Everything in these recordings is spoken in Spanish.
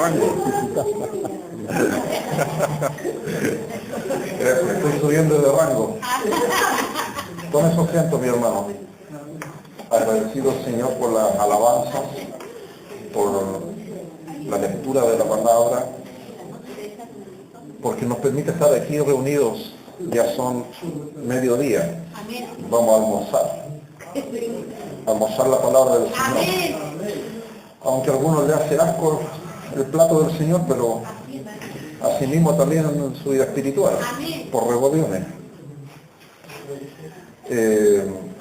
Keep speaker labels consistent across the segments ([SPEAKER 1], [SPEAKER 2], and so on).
[SPEAKER 1] rango. Estoy subiendo de rango. Tome su asiento, mi hermano. Agradecido, Señor, por las alabanzas, por la lectura de la palabra, porque nos permite estar aquí reunidos. Ya son mediodía. Vamos a almorzar la palabra del Señor. Aunque a algunos le hace asco el plato del Señor, pero asimismo también en su vida espiritual, por revoliones.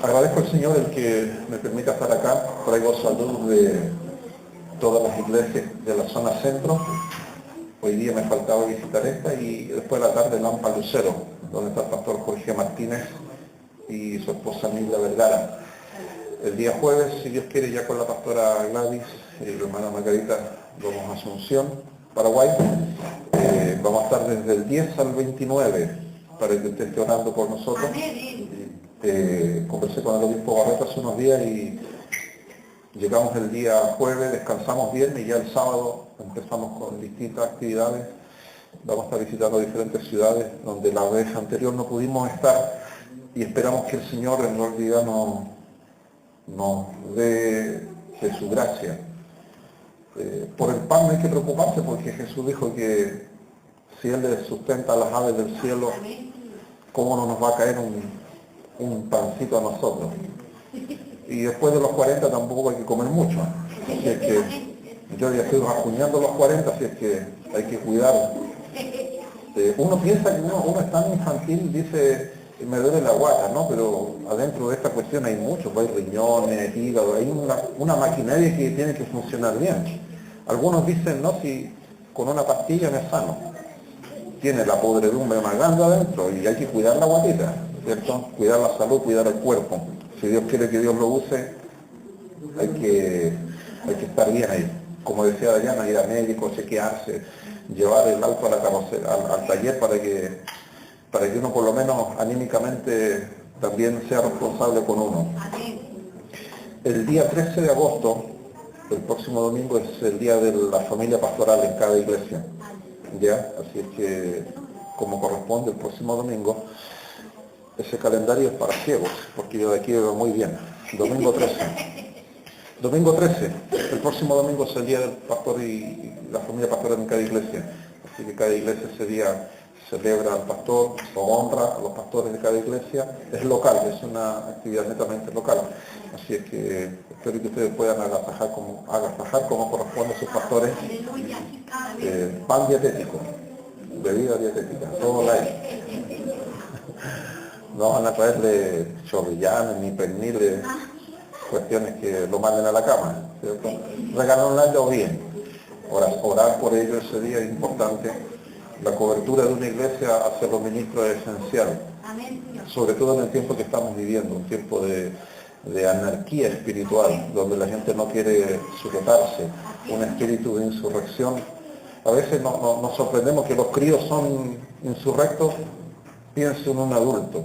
[SPEAKER 1] Agradezco al Señor el que me permita estar acá. Traigo salud de todas las iglesias de la zona centro. Hoy día me faltaba visitar esta y después de la tarde Lampa Lucero, donde está el pastor Jorge Martínez y su esposa Mila Vergara. El día jueves, si Dios quiere, ya con la pastora Gladys y la hermana Margarita, vamos a Asunción, Paraguay. Vamos a estar desde el 10 al 29 para que usted esté orando por nosotros. Conversé con el obispo Barreto hace unos días y llegamos el día jueves, descansamos bien y ya el sábado empezamos con distintas actividades. Vamos a estar visitando diferentes ciudades donde la vez anterior no pudimos estar y esperamos que el Señor en realidad nos dé de su gracia. Por el pan no hay que preocuparse porque Jesús dijo que si Él le sustenta a las aves del cielo, ¿cómo no nos va a caer un pancito a nosotros? Y después de los 40 tampoco hay que comer mucho. Así es que yo ya estoy rajuñando los 40, así es que hay que cuidar. Uno piensa que uno es tan infantil, dice, me duele la guata, ¿no? Pero adentro de esta cuestión hay mucho, hay riñones, hígado, hay una maquinaria que tiene que funcionar bien. Algunos dicen, no, si con una pastilla no es sano. Tiene la podredumbre más grande adentro y hay que cuidar la guatita, ¿cierto? Cuidar la salud, cuidar el cuerpo. Si Dios quiere que Dios lo use, hay que estar bien ahí. Como decía Dayana, ir a médico, chequearse, llevar el auto a la carrocera, al taller para que uno por lo menos anímicamente también sea responsable con uno. El día 13 de agosto, el próximo domingo, es el día de la familia pastoral en cada iglesia. ¿Ya? Así es que, como corresponde, el próximo domingo, ese calendario es para ciegos, porque yo de aquí veo muy bien. Domingo 13. Domingo 13, el próximo domingo es el día del pastor y la familia pastoral en cada iglesia. Así que cada iglesia ese día celebra al pastor o honra a los pastores de cada iglesia. Es local, es una actividad netamente local. Así es que espero que ustedes puedan agasajar como corresponde a sus pastores. Pan dietético, bebida dietética, todo light. No van a traerle chorrillanes ni perniles, cuestiones que lo manden a la cama, ¿cierto? Regalarlo bien. Orar por ello ese día es importante. La cobertura de una iglesia hacia los ministros es esencial, sobre todo en el tiempo que estamos viviendo, un tiempo de anarquía espiritual, donde la gente no quiere sujetarse, un espíritu de insurrección. A veces nos sorprendemos que los críos son insurrectos, piense en un adulto.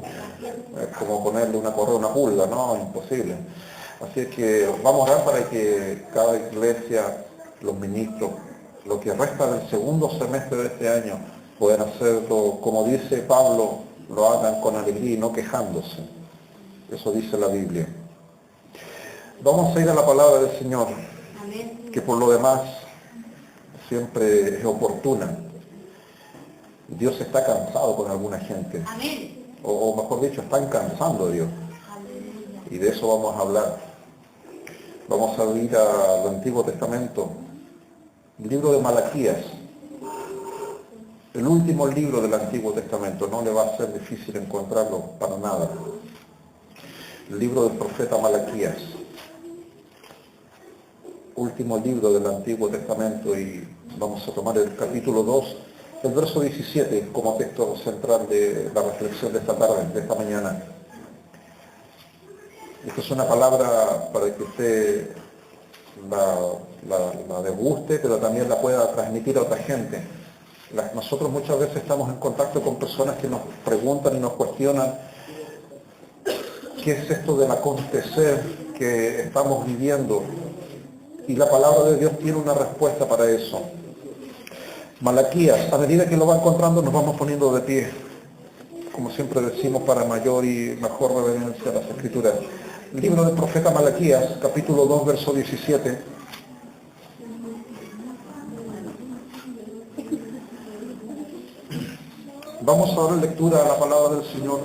[SPEAKER 1] Es como ponerle una correa a una pulga, no, imposible. Así es que vamos a orar para que cada iglesia, los ministros, lo que resta del segundo semestre de este año, puedan hacerlo, como dice Pablo, lo hagan con alegría y no quejándose. Eso dice la Biblia. Vamos a ir a la palabra del Señor, que por lo demás siempre es oportuna. Dios está cansado con alguna gente. O mejor dicho, están cansando a Dios. Y de eso vamos a hablar. Vamos a ir al Antiguo Testamento, el libro de Malaquías, el último libro del Antiguo Testamento. No le va a ser difícil encontrarlo para nada. El libro del profeta Malaquías, último libro del Antiguo Testamento, y vamos a tomar el capítulo 2, el verso 17 como texto central de la reflexión de esta tarde, de esta mañana. Esta es una palabra para que usted la deguste, pero también la pueda transmitir a otra gente. Nosotros muchas veces estamos en contacto con personas que nos preguntan y nos cuestionan qué es esto del acontecer que estamos viviendo. Y la palabra de Dios tiene una respuesta para eso. Malaquías, a medida que lo va encontrando nos vamos poniendo de pie, como siempre decimos, para mayor y mejor reverencia a las Escrituras. Libro del profeta Malaquías, capítulo 2, verso 17. Vamos a dar lectura a la palabra del Señor,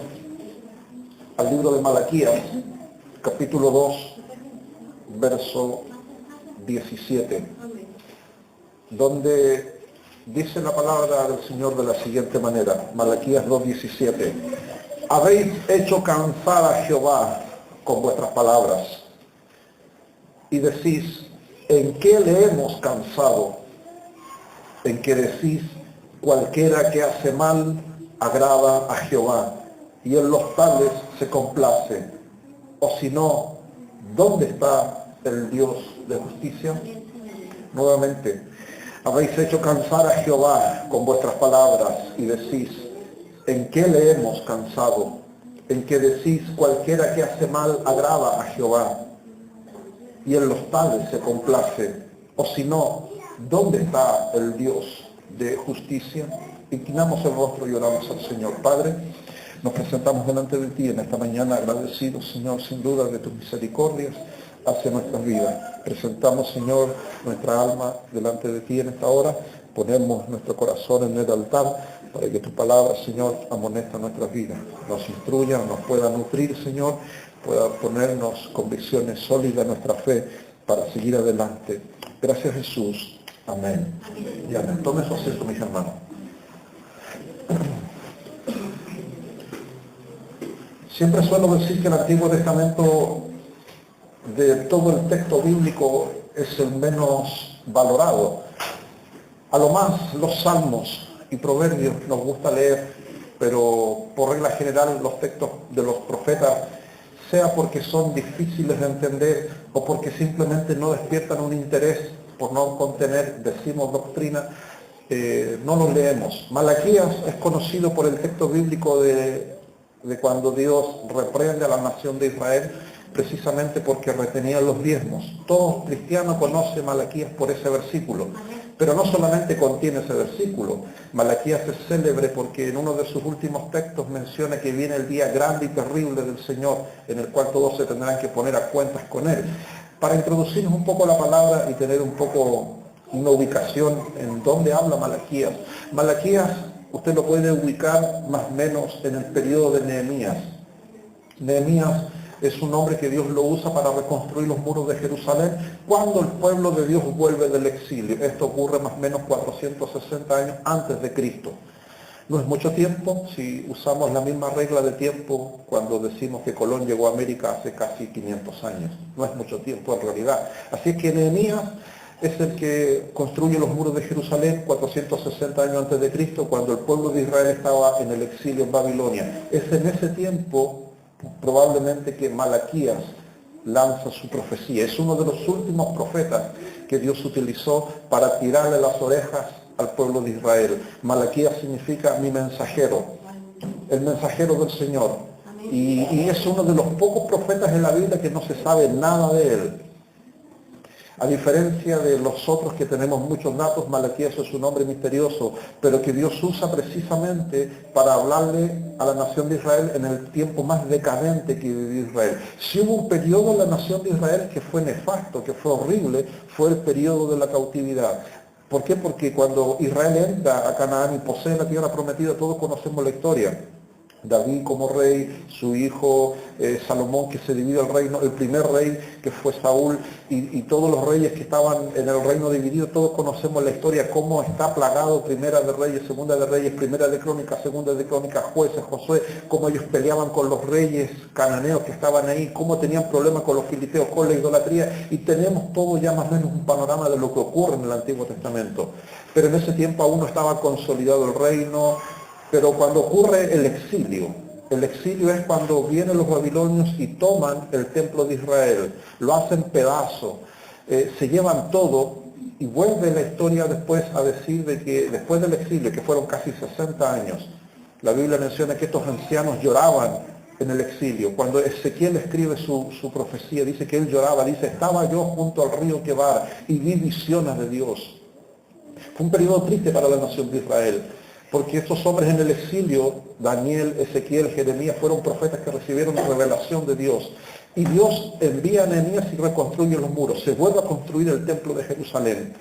[SPEAKER 1] al libro de Malaquías, capítulo 2, verso 17, donde dice la palabra del Señor de la siguiente manera, Malaquías 2:17. Habéis hecho cansar a Jehová con vuestras palabras, y decís, ¿en qué le hemos cansado? En que decís, cualquiera que hace mal agrada a Jehová, y en los tales se complace. O si no, ¿dónde está el Dios de justicia? Nuevamente, habéis hecho cansar a Jehová con vuestras palabras y decís, ¿en qué le hemos cansado? En que decís, cualquiera que hace mal agrada a Jehová, y en los tales se complace. O si no, ¿dónde está el Dios de justicia? Inclinamos el rostro y oramos al Señor. Padre, nos presentamos delante de ti en esta mañana agradecidos, Señor, sin duda de tus misericordias hacia nuestras vidas. Presentamos, Señor, nuestra alma delante de ti en esta hora. Ponemos nuestro corazón en el altar para que tu palabra, Señor, amonesta nuestras vidas, nos instruya, nos pueda nutrir, Señor, pueda ponernos convicciones sólidas en nuestra fe para seguir adelante. Gracias, Jesús. Amén. Y amén. Tome su asiento, mis hermanos. Siempre suelo decir que el Antiguo Testamento, de todo el texto bíblico, es el menos valorado. A lo más los salmos y proverbios nos gusta leer, pero por regla general los textos de los profetas, sea porque son difíciles de entender o porque simplemente no despiertan un interés por no contener, decimos, doctrina, no los leemos. Malaquías es conocido por el texto bíblico de cuando Dios reprende a la nación de Israel, precisamente porque retenían los diezmos. Todo cristiano conoce Malaquías por ese versículo, pero no solamente contiene ese versículo. Malaquías es célebre porque en uno de sus últimos textos menciona que viene el día grande y terrible del Señor, en el cual todos se tendrán que poner a cuentas con Él. Para introducirnos un poco la palabra y tener un poco una ubicación en dónde habla Malaquías. Malaquías, usted lo puede ubicar más o menos en el periodo de Nehemías. Nehemías es un hombre que Dios lo usa para reconstruir los muros de Jerusalén cuando el pueblo de Dios vuelve del exilio. Esto ocurre más o menos 460 años antes de Cristo. No es mucho tiempo si usamos la misma regla de tiempo cuando decimos que Colón llegó a América hace casi 500 años. No es mucho tiempo en realidad. Así es que Nehemías es el que construye los muros de Jerusalén 460 años antes de Cristo, cuando el pueblo de Israel estaba en el exilio en Babilonia. Es en ese tiempo probablemente que Malaquías lanza su profecía. Es uno de los últimos profetas que Dios utilizó para tirarle las orejas al pueblo de Israel. Malaquías significa mi mensajero, el mensajero del Señor. Y es uno de los pocos profetas en la Biblia que no se sabe nada de él. A diferencia de los otros que tenemos muchos datos, Malaquías es un hombre misterioso, pero que Dios usa precisamente para hablarle a la nación de Israel en el tiempo más decadente que vivió Israel. Si hubo un periodo en la nación de Israel que fue nefasto, que fue horrible, fue el periodo de la cautividad. ¿Por qué? Porque cuando Israel entra a Canaán y posee la tierra prometida, todos conocemos la historia. David como rey, su hijo Salomón, que se divide el reino, el primer rey que fue Saúl, y todos los reyes que estaban en el reino dividido. Todos conocemos la historia, cómo está plagado Primera de Reyes, Segunda de Reyes, Primera de Crónicas, Segunda de Crónicas, Jueces, Josué, cómo ellos peleaban con los reyes cananeos que estaban ahí, cómo tenían problemas con los filisteos, con la idolatría, y tenemos todo ya más o menos un panorama de lo que ocurre en el Antiguo Testamento. Pero en ese tiempo aún no estaba consolidado el reino. Pero cuando ocurre el exilio es cuando vienen los babilonios y toman el templo de Israel, lo hacen pedazos, se llevan todo, y vuelve la historia después a decir de que después del exilio, que fueron casi 60 años, la Biblia menciona que estos ancianos lloraban en el exilio. Cuando Ezequiel escribe su profecía, dice que él lloraba, dice, estaba yo junto al río Quebar y vi visiones de Dios. Fue un periodo triste para la nación de Israel, porque estos hombres en el exilio, Daniel, Ezequiel, Jeremías, fueron profetas que recibieron la revelación de Dios. Y Dios envía a Nehemías y reconstruye los muros. Se vuelve a construir el templo de Jerusalén.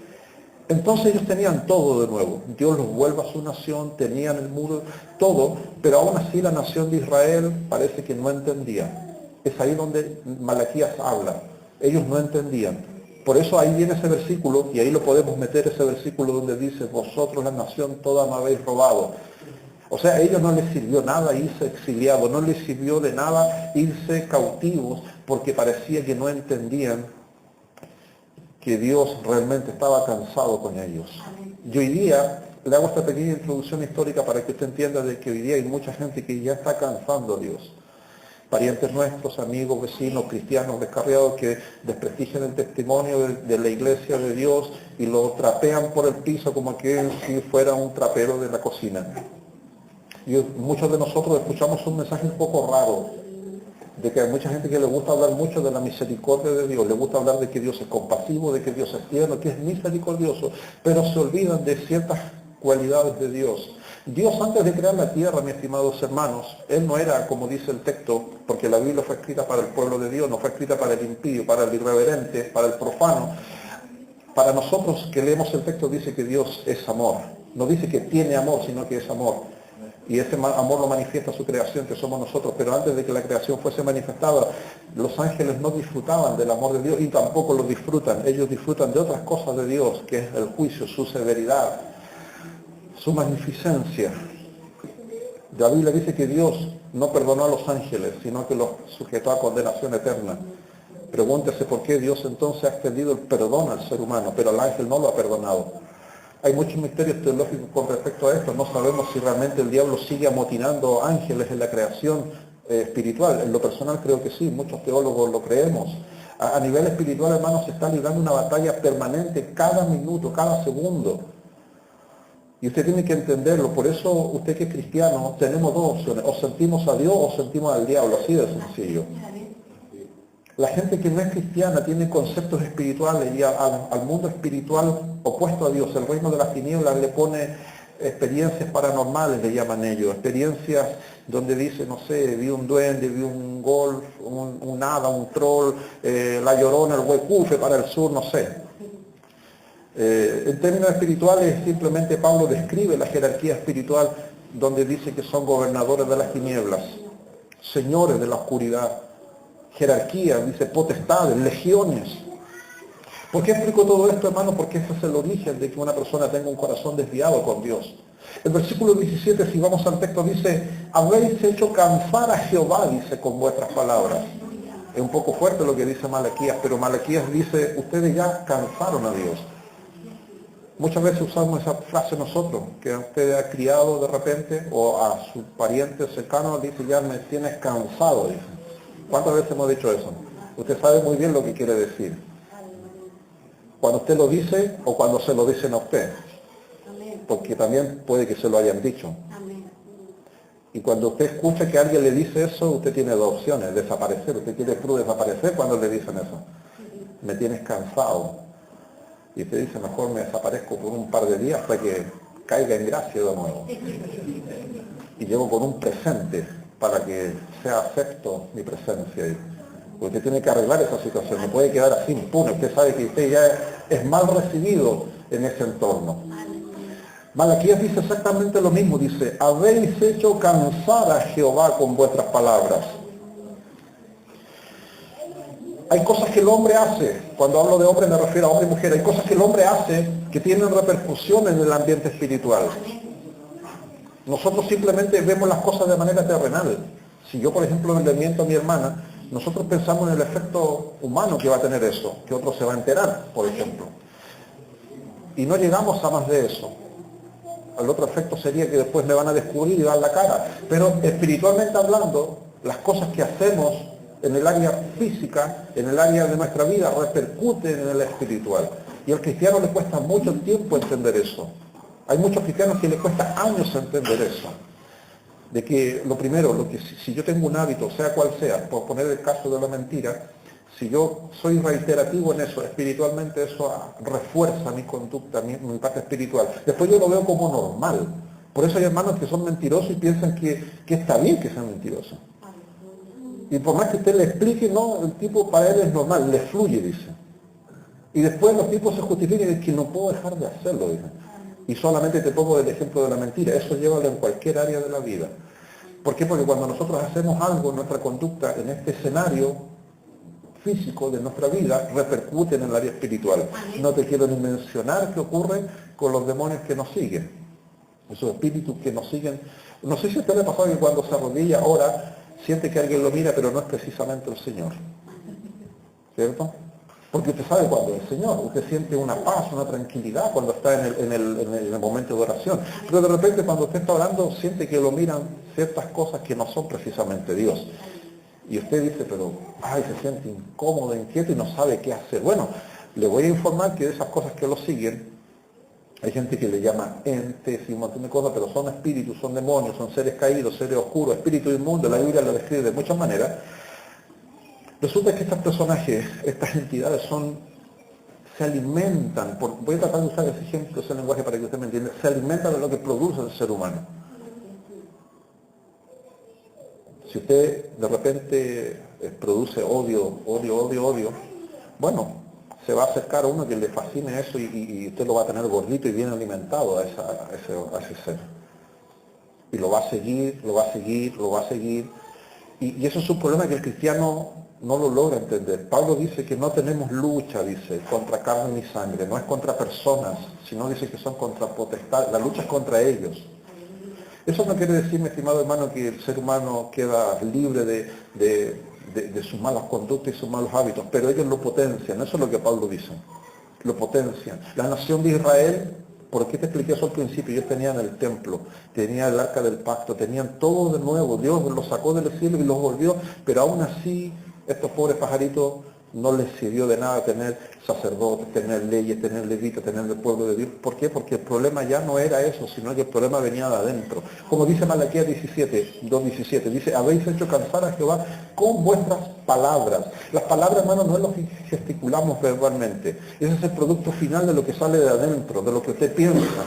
[SPEAKER 1] Entonces ellos tenían todo de nuevo. Dios los vuelve a su nación, tenían el muro, todo, pero aún así la nación de Israel parece que no entendía. Es ahí donde Malaquías habla. Ellos no entendían. Por eso ahí viene ese versículo, y ahí lo podemos meter, ese versículo donde dice, vosotros la nación toda me habéis robado. O sea, a ellos no les sirvió nada irse exiliados, no les sirvió de nada irse cautivos, porque parecía que no entendían que Dios realmente estaba cansado con ellos. Y hoy día, le hago esta pequeña introducción histórica para que usted entienda de que hoy día hay mucha gente que ya está cansando a Dios. Parientes nuestros, amigos, vecinos, cristianos descarriados que desprestigian el testimonio de la iglesia de Dios y lo trapean por el piso como que si fuera un trapero de la cocina. Y muchos de nosotros escuchamos un mensaje un poco raro, de que hay mucha gente que le gusta hablar mucho de la misericordia de Dios, le gusta hablar de que Dios es compasivo, de que Dios es tierno, que es misericordioso, pero se olvidan de ciertas cualidades de Dios. Dios antes de crear la tierra, mis estimados hermanos, Él no era, como dice el texto, porque la Biblia fue escrita para el pueblo de Dios, no fue escrita para el impío, para el irreverente, para el profano. Para nosotros que leemos el texto dice que Dios es amor. No dice que tiene amor, sino que es amor. Y ese amor lo manifiesta su creación, que somos nosotros. Pero antes de que la creación fuese manifestada, los ángeles no disfrutaban del amor de Dios y tampoco lo disfrutan. Ellos disfrutan de otras cosas de Dios, que es el juicio, su severidad, su magnificencia. La Biblia dice que Dios no perdonó a los ángeles, sino que los sujetó a condenación eterna. Pregúntese por qué Dios entonces ha extendido el perdón al ser humano, pero al ángel no lo ha perdonado. Hay muchos misterios teológicos con respecto a esto. No sabemos si realmente el diablo sigue amotinando ángeles en la creación espiritual. En lo personal creo que sí, muchos teólogos lo creemos. A nivel espiritual, hermanos, se está librando una batalla permanente cada minuto, cada segundo. Y usted tiene que entenderlo. Por eso usted que es cristiano, tenemos dos opciones. O sentimos a Dios o sentimos al diablo. Así de sencillo. La gente que no es cristiana tiene conceptos espirituales y al mundo espiritual opuesto a Dios, el reino de las tinieblas, le pone experiencias paranormales, le llaman ellos, experiencias donde dice, no sé, vi un duende, vi un golf, un hada, un troll, la llorona, el huecufe para el sur, no sé. En términos espirituales, simplemente Pablo describe la jerarquía espiritual donde dice que son gobernadores de las tinieblas, señores de la oscuridad. Jerarquía, dice potestades, legiones. ¿Por qué explico todo esto, hermano? Porque ese es el origen de que una persona tenga un corazón desviado con Dios. El versículo 17, si vamos al texto, dice, habéis hecho cansar a Jehová, dice, con vuestras palabras. Es un poco fuerte lo que dice Malaquías, pero Malaquías dice, ustedes ya cansaron a Dios. Muchas veces usamos esa frase nosotros, que usted ha criado de repente, o a su pariente cercano, dice, ya me tienes cansado, dice. ¿Cuántas veces hemos dicho eso? Usted sabe muy bien lo que quiere decir. Cuando usted lo dice o cuando se lo dicen a usted. Porque también puede que se lo hayan dicho. Y cuando usted escucha que alguien le dice eso, usted tiene dos opciones, desaparecer. Usted quiere desaparecer cuando le dicen eso. Me tienes cansado. Y usted dice, mejor me desaparezco por un par de días hasta que caiga en gracia de nuevo. Y llego con un presente para que sea acepto mi presencia. Usted tiene que arreglar esa situación, no puede quedar así impune. Usted sabe que usted ya es mal recibido en ese entorno. Malaquías dice exactamente lo mismo, dice, habéis hecho cansar a Jehová con vuestras palabras. Hay cosas que el hombre hace, cuando hablo de hombre me refiero a hombre y mujer, hay cosas que el hombre hace que tienen repercusión en el ambiente espiritual. Nosotros simplemente vemos las cosas de manera terrenal. Si yo, por ejemplo, le miento a mi hermana, nosotros pensamos en el efecto humano que va a tener eso, que otro se va a enterar, por ejemplo. Y no llegamos a más de eso. El otro efecto sería que después me van a descubrir y dar la cara. Pero espiritualmente hablando, las cosas que hacemos en el área física, en el área de nuestra vida, repercuten en el espiritual. Y al cristiano le cuesta mucho tiempo entender eso. Hay muchos cristianos que les cuesta años entender eso. De que lo primero, si yo tengo un hábito, sea cual sea, por poner el caso de la mentira, Si yo soy reiterativo en eso, espiritualmente eso refuerza mi conducta, mi parte espiritual. Después yo lo veo como normal. Por eso hay hermanos que son mentirosos y piensan que está bien que sean mentirosos. Y por más que usted le explique, no, el tipo para él es normal, le fluye, dice. Y después los tipos se justifican y dicen que no puedo dejar de hacerlo, dicen. Y solamente te pongo el ejemplo de la mentira. Eso llévalo en cualquier área de la vida. ¿Por qué? Porque cuando nosotros hacemos algo, nuestra conducta en este escenario físico de nuestra vida repercute en el área espiritual. No te quiero ni mencionar qué ocurre con los demonios que nos siguen. Esos espíritus que nos siguen. No sé si a usted le ha pasado que cuando se arrodilla ahora siente que alguien lo mira, pero no es precisamente el Señor. ¿Cierto? Porque usted sabe cuando es el Señor, usted siente una paz, una tranquilidad cuando está en el momento de oración. Pero de repente cuando usted está orando siente que lo miran ciertas cosas que no son precisamente Dios. Y usted dice, pero, ay, se siente incómodo, inquieto y no sabe qué hacer. Bueno, le voy a informar que de esas cosas que lo siguen, hay gente que le llama entes y un montón de cosas, pero son espíritus, son demonios, son seres caídos, seres oscuros, espíritus inmundos, la Biblia lo describe de muchas maneras. Resulta que estos personajes, estas entidades se alimentan, voy a tratar de usar ese ejemplo, ese lenguaje para que usted me entienda, se alimentan de lo que produce el ser humano. Si usted de repente produce odio, bueno, se va a acercar a uno que le fascine eso y usted lo va a tener gordito y bien alimentado a ese ser. Y lo va a seguir, lo va a seguir, lo va a seguir. Y eso es un problema que el cristiano no lo logra entender. Pablo dice que no tenemos lucha, dice, contra carne ni sangre, no es contra personas, sino dice que son contra potestades, la lucha es contra ellos. Eso no quiere decir, mi estimado hermano, que el ser humano queda libre de sus malas conductas y sus malos hábitos, pero ellos lo potencian, eso es lo que Pablo dice, lo potencian. La nación de Israel, ¿por qué te expliqué eso al principio? Ellos tenían el templo, tenían el arca del pacto, tenían todo de nuevo, Dios los sacó del cielo y los volvió, pero aún así estos pobres pajaritos no les sirvió de nada tener sacerdotes, tener leyes, tener levitas, tener el pueblo de Dios. ¿Por qué? Porque el problema ya no era eso, sino que el problema venía de adentro. Como dice Malaquías 2:17, dice, habéis hecho cansar a Jehová con vuestras palabras. Las palabras, hermanos, no es lo que gesticulamos verbalmente. Ese es el producto final de lo que sale de adentro, de lo que usted piensa.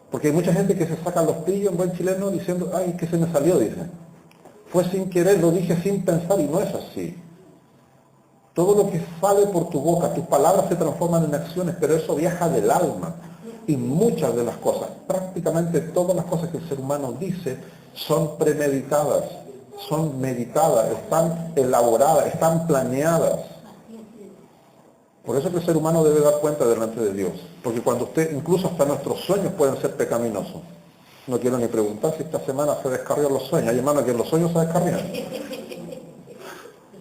[SPEAKER 1] Porque hay mucha gente que se saca los pillos en buen chileno diciendo, ay, ¿qué se me salió? Dicen. Fue sin querer, lo dije sin pensar y no es así. Todo lo que sale por tu boca, tus palabras se transforman en acciones, pero eso viaja del alma. Y muchas de las cosas, prácticamente todas las cosas que el ser humano dice, son premeditadas, son meditadas, están elaboradas, están planeadas. Por eso que el ser humano debe dar cuenta delante de Dios. Porque cuando usted, incluso hasta nuestros sueños pueden ser pecaminosos. No quiero ni preguntar si esta semana se descarrian los sueños. Hay hermanos que en los sueños se descarrían.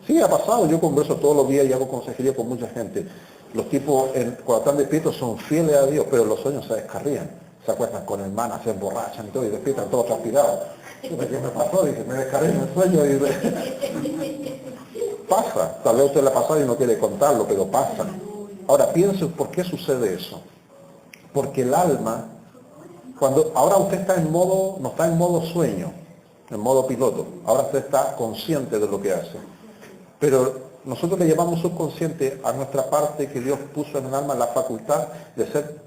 [SPEAKER 1] Sí, ha pasado. Yo converso todos los días y hago consejería con mucha gente. Los tipos, cuando están despiertos, son fieles a Dios, pero en los sueños se descarrían. Se acuestan con hermanas, se emborrachan y todo, y despiertan todos transpirados. ¿Qué me pasó? Dice, me descarré en el sueño. Pasa. Tal vez usted le ha pasado y no quiere contarlo, pero pasa. Ahora, piense por qué sucede eso. Porque el alma... ahora usted está no está en modo sueño, en modo piloto. Ahora usted está consciente de lo que hace. Pero nosotros le llamamos subconsciente a nuestra parte que Dios puso en el alma la facultad de ser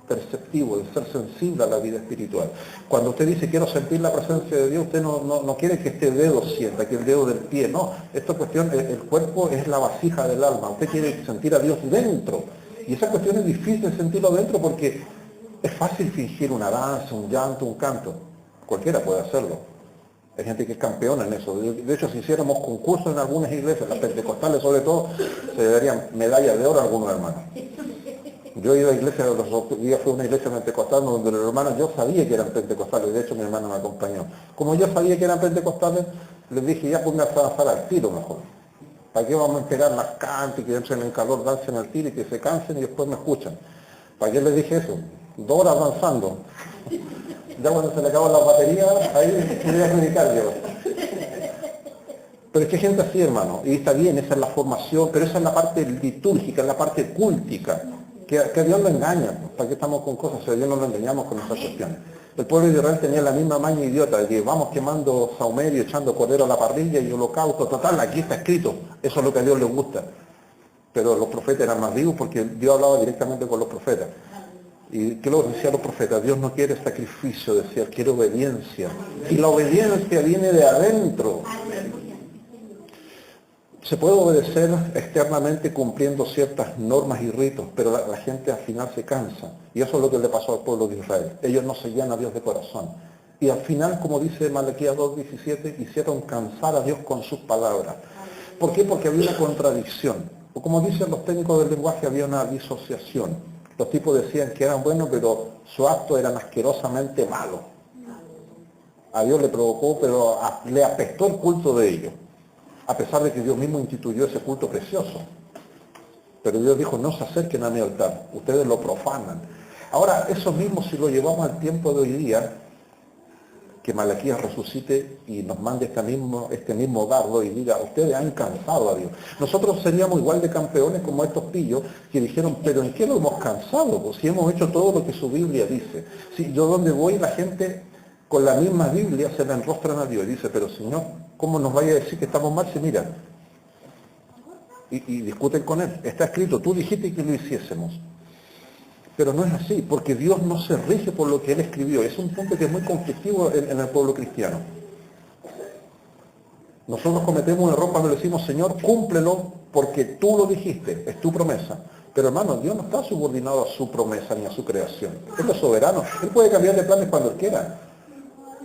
[SPEAKER 1] perceptivo, de ser sensible a la vida espiritual. Cuando usted dice quiero sentir la presencia de Dios, usted no quiere que este dedo sienta, que el dedo del pie, no. Esta cuestión, el cuerpo es la vasija del alma. Usted quiere sentir a Dios dentro. Y esa cuestión es difícil sentirlo dentro porque es fácil fingir una danza, un llanto, un canto. Cualquiera puede hacerlo. Hay gente que es campeona en eso. De hecho, si hiciéramos concursos en algunas iglesias, las pentecostales sobre todo, se darían medallas de oro a algunos hermanos. Yo he ido a iglesia, los otros días fue una iglesia pentecostal donde los hermanos, yo sabía que eran pentecostales, de hecho mi hermano me acompañó. Como yo sabía que eran pentecostales, les dije, ya pónganse a danzar al tiro mejor. ¿Para qué vamos a esperar las cantes, que entren en calor, dancen al tiro y que se cansen y después me escuchan? ¿Para qué les dije eso? 2 horas avanzando. Ya cuando se le acabó la batería, ahí me voy a predicar yo. Pero es que hay gente así, hermano, y está bien, esa es la formación, pero esa es la parte litúrgica, es la parte cúltica, que a Dios lo engaña. ¿Para qué estamos con cosas? Si a Dios no lo engañamos con esas cuestiones. El pueblo de Israel tenía la misma maña idiota de que vamos quemando saumerio, echando cordero a la parrilla y holocausto. Total, aquí está escrito. Eso es lo que a Dios le gusta. Pero los profetas eran más vivos porque Dios hablaba directamente con los profetas. ¿Y qué lo decían los profetas? Dios no quiere sacrificio, decía, quiere obediencia. Y la obediencia viene de adentro. Se puede obedecer externamente cumpliendo ciertas normas y ritos, pero la gente al final se cansa. Y eso es lo que le pasó al pueblo de Israel. Ellos no seguían a Dios de corazón. Y al final, como dice Malaquías 2:17, hicieron cansar a Dios con sus palabras. ¿Por qué? Porque había una contradicción. O como dicen los técnicos del lenguaje, había una disociación. Los tipos decían que eran buenos, pero su acto era asquerosamente malo. A Dios le provocó, pero le apestó el culto de ellos. A pesar de que Dios mismo instituyó ese culto precioso. Pero Dios dijo, no se acerquen a mi altar, ustedes lo profanan. Ahora, eso mismo si lo llevamos al tiempo de hoy día, que Malaquías resucite y nos mande este mismo dardo y diga, ustedes han cansado a Dios. Nosotros seríamos igual de campeones como estos pillos que dijeron, pero ¿en qué lo hemos cansado? Pues si hemos hecho todo lo que su Biblia dice. Si yo donde voy, la gente con la misma Biblia se la enrostran a Dios y dice, pero Señor, ¿cómo nos vaya a decir que estamos mal? Si mira, y discuten con él. Está escrito, tú dijiste que lo hiciésemos. Pero no es así, porque Dios no se rige por lo que Él escribió. Es un punto que es muy conflictivo en el pueblo cristiano. Nosotros cometemos un error cuando le decimos, Señor, cúmplelo porque tú lo dijiste, es tu promesa. Pero hermano, Dios no está subordinado a su promesa ni a su creación. Él es soberano. Él puede cambiar de planes cuando Él quiera.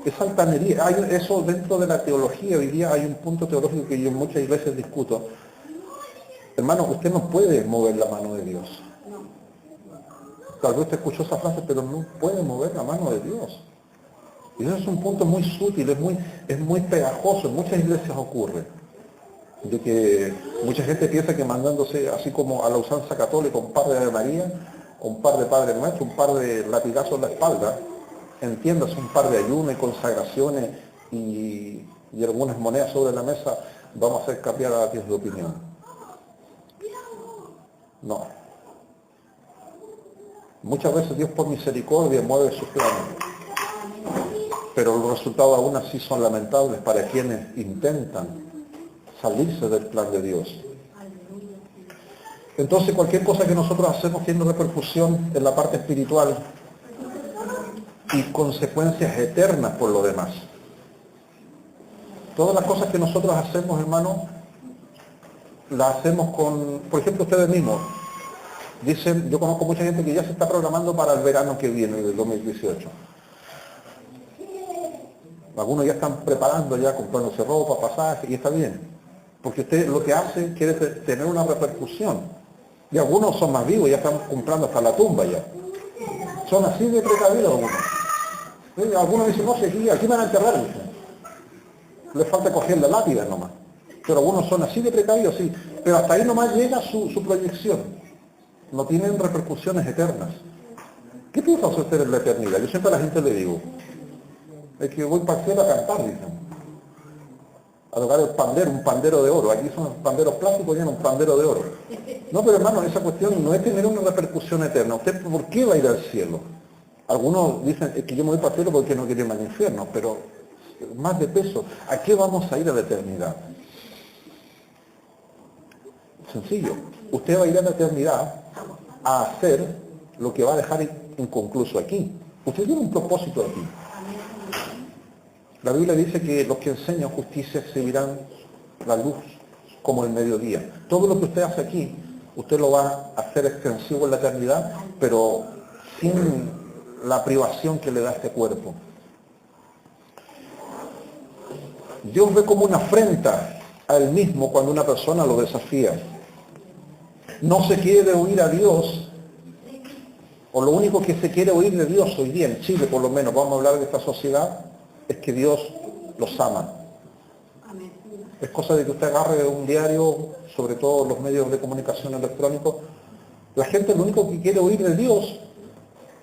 [SPEAKER 1] Es altanería. Eso dentro de la teología, hoy día hay un punto teológico que yo en muchas iglesias discuto. Hermano, usted no puede mover la mano de Dios. Tal vez usted escuchó esa frase, pero no puede mover la mano de Dios. Y eso es un punto muy sutil, es muy pegajoso. En muchas iglesias ocurre. De que mucha gente piensa que mandándose, así como a la usanza católica, un par de Ave María, un par de Padre Nuestro, un par de latigazos en la espalda, entiendas, un par de ayunos y consagraciones y algunas monedas sobre la mesa, vamos a hacer cambiar a Dios de opinión. No. Muchas veces Dios por misericordia mueve sus planes, pero los resultados aún así son lamentables para quienes intentan salirse del plan de Dios. Entonces cualquier cosa que nosotros hacemos tiene repercusión en la parte espiritual y consecuencias eternas por lo demás. Todas las cosas que nosotros hacemos, hermano, las hacemos con, por ejemplo, ustedes mismos. Dicen, yo conozco mucha gente que ya se está programando para el verano que viene, del 2018. Algunos ya están preparando, ya comprándose ropa, pasajes, y está bien. Porque usted lo que hace quiere tener una repercusión. Y algunos son más vivos, ya están comprando hasta la tumba ya. Son así de precavidos algunos. Algunos dicen, no sé, aquí me van a enterrar, dicen. Les falta coger la lápida nomás. Pero algunos son así de precavidos, sí. Pero hasta ahí nomás llega su proyección. No tienen repercusiones eternas. ¿Qué piensa usted en la eternidad? Yo siempre a la gente le digo, es que voy para el cielo a cantar, dicen. A tocar el pandero, un pandero de oro. Aquí son panderos plásticos y un pandero de oro. No, pero hermano, esa cuestión no es tener una repercusión eterna. ¿Usted por qué va a ir al cielo? Algunos dicen, es que yo me voy para el cielo porque no quiero ir al infierno, pero más de peso, ¿a qué vamos a ir a la eternidad? Sencillo, usted va a ir a la eternidad a hacer lo que va a dejar inconcluso aquí. Usted tiene un propósito aquí. La Biblia dice que los que enseñan justicia exhibirán la luz como el mediodía. Todo lo que usted hace aquí, usted lo va a hacer extensivo en la eternidad, pero sin la privación que le da este cuerpo. Dios ve como una afrenta a Él mismo cuando una persona lo desafía. No se quiere oír a Dios, o lo único que se quiere oír de Dios hoy día, en Chile por lo menos, vamos a hablar de esta sociedad, es que Dios los ama. Es cosa de que usted agarre un diario, sobre todo los medios de comunicación electrónicos, la gente lo único que quiere oír de Dios,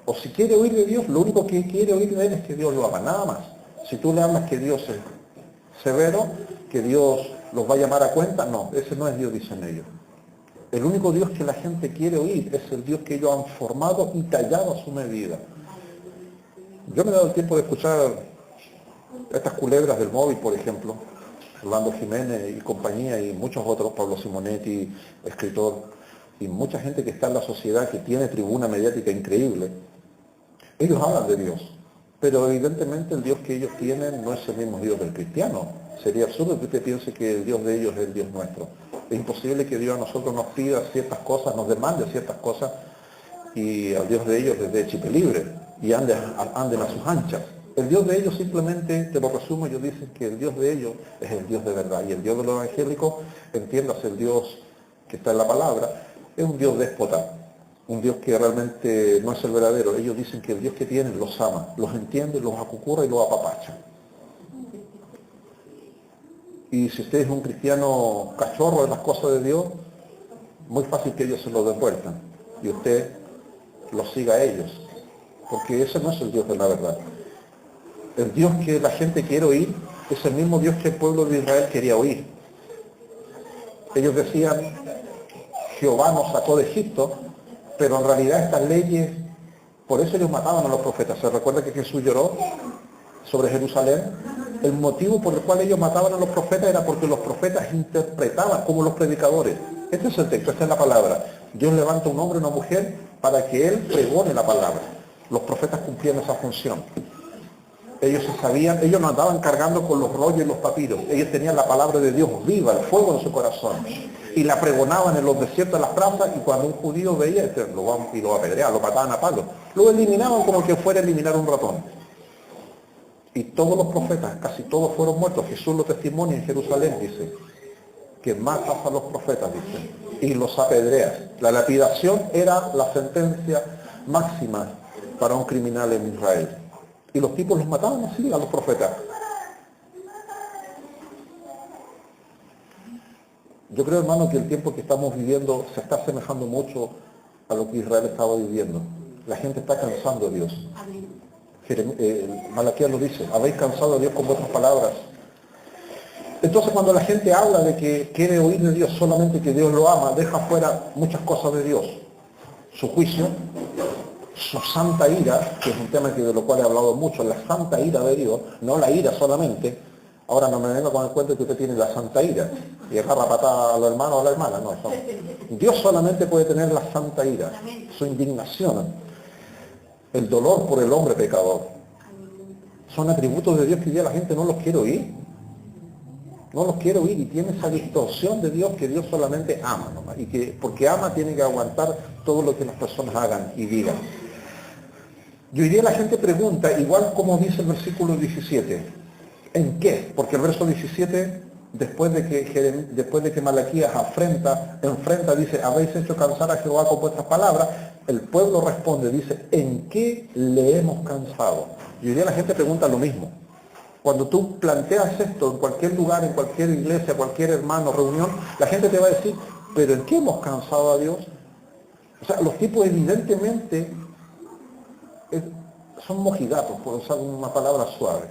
[SPEAKER 1] o si quiere oír de Dios, lo único que quiere oír de Él es que Dios lo ama, nada más. Si tú le hablas que Dios es severo, que Dios los va a llamar a cuenta, no, ese no es Dios, dicen ellos. El único Dios que la gente quiere oír es el Dios que ellos han formado y tallado a su medida. Yo me he dado el tiempo de escuchar estas culebras del móvil, por ejemplo, Orlando Jiménez y compañía, y muchos otros, Pablo Simonetti, escritor, y mucha gente que está en la sociedad que tiene tribuna mediática increíble. Ellos hablan de Dios, pero evidentemente el Dios que ellos tienen no es el mismo Dios del cristiano. Sería absurdo que usted piense que el Dios de ellos es el Dios nuestro. Es imposible que Dios a nosotros nos pida ciertas cosas, nos demande ciertas cosas, y al Dios de ellos les dé chip libre y anden a sus anchas. El Dios de ellos simplemente, te lo resumo, ellos dicen que el Dios de ellos es el Dios de verdad, y el Dios de los evangélicos, entiéndase el Dios que está en la palabra, es un Dios déspota, un Dios que realmente no es el verdadero. Ellos dicen que el Dios que tienen los ama, los entiende, los acucurra y los apapacha. Y si usted es un cristiano cachorro de las cosas de Dios, muy fácil que ellos se lo devuelvan y usted los siga a ellos, porque ese no es el Dios de la verdad. El Dios que la gente quiere oír es el mismo Dios que el pueblo de Israel quería oír. Ellos decían, Jehová nos sacó de Egipto, pero en realidad estas leyes, por eso ellos mataban a los profetas. ¿Se recuerda que Jesús lloró sobre Jerusalén? El motivo por el cual ellos mataban a los profetas era porque los profetas interpretaban como los predicadores. Este es el texto, esta es la palabra. Dios levanta un hombre y una mujer para que él pregone la palabra. Los profetas cumplían esa función. Ellos se sabían, ellos no andaban cargando con los rollos y los papiros. Ellos tenían la palabra de Dios viva, el fuego en su corazón. Y la pregonaban en los desiertos, en las plazas, y cuando un judío veía, lo apedreaban, lo mataban a palos. Lo eliminaban como que fuera a eliminar un ratón. Y todos los profetas, casi todos fueron muertos. Jesús lo testimonia en Jerusalén, dice, que matas a los profetas, dice, y los apedreas. La lapidación era la sentencia máxima para un criminal en Israel. Y los tipos los mataban así a los profetas. Yo creo, hermano, que el tiempo que estamos viviendo se está asemejando mucho a lo que Israel estaba viviendo. La gente está cansando a Dios. Malaquías lo dice, habéis cansado a Dios con vuestras palabras. Entonces cuando la gente habla de que quiere oír de Dios solamente que Dios lo ama, deja fuera muchas cosas de Dios. Su juicio, su santa ira, que es un tema de lo cual he hablado mucho, la santa ira de Dios, no la ira solamente. Ahora no me venga con el cuento que usted tiene la santa ira y agarra patada a los hermanos o a la hermana, no, eso. Dios solamente puede tener la santa ira, su indignación, el dolor por el hombre pecador. Son atributos de Dios que hoy día la gente no los quiere oír. No los quiere oír y tiene esa distorsión de Dios que Dios solamente ama nomás, y que porque ama tiene que aguantar todo lo que las personas hagan y digan. Y hoy día la gente pregunta, igual como dice el versículo 17, ¿en qué? Porque el verso 17, después de que Malaquías enfrenta, dice, habéis hecho cansar a Jehová con vuestras palabras, el pueblo responde, dice, ¿en qué le hemos cansado? Y hoy día la gente pregunta lo mismo. Cuando tú planteas esto en cualquier lugar, en cualquier iglesia, cualquier hermano, reunión, la gente te va a decir, ¿pero en qué hemos cansado a Dios? O sea, los tipos evidentemente son mojigatos, por usar una palabra suave.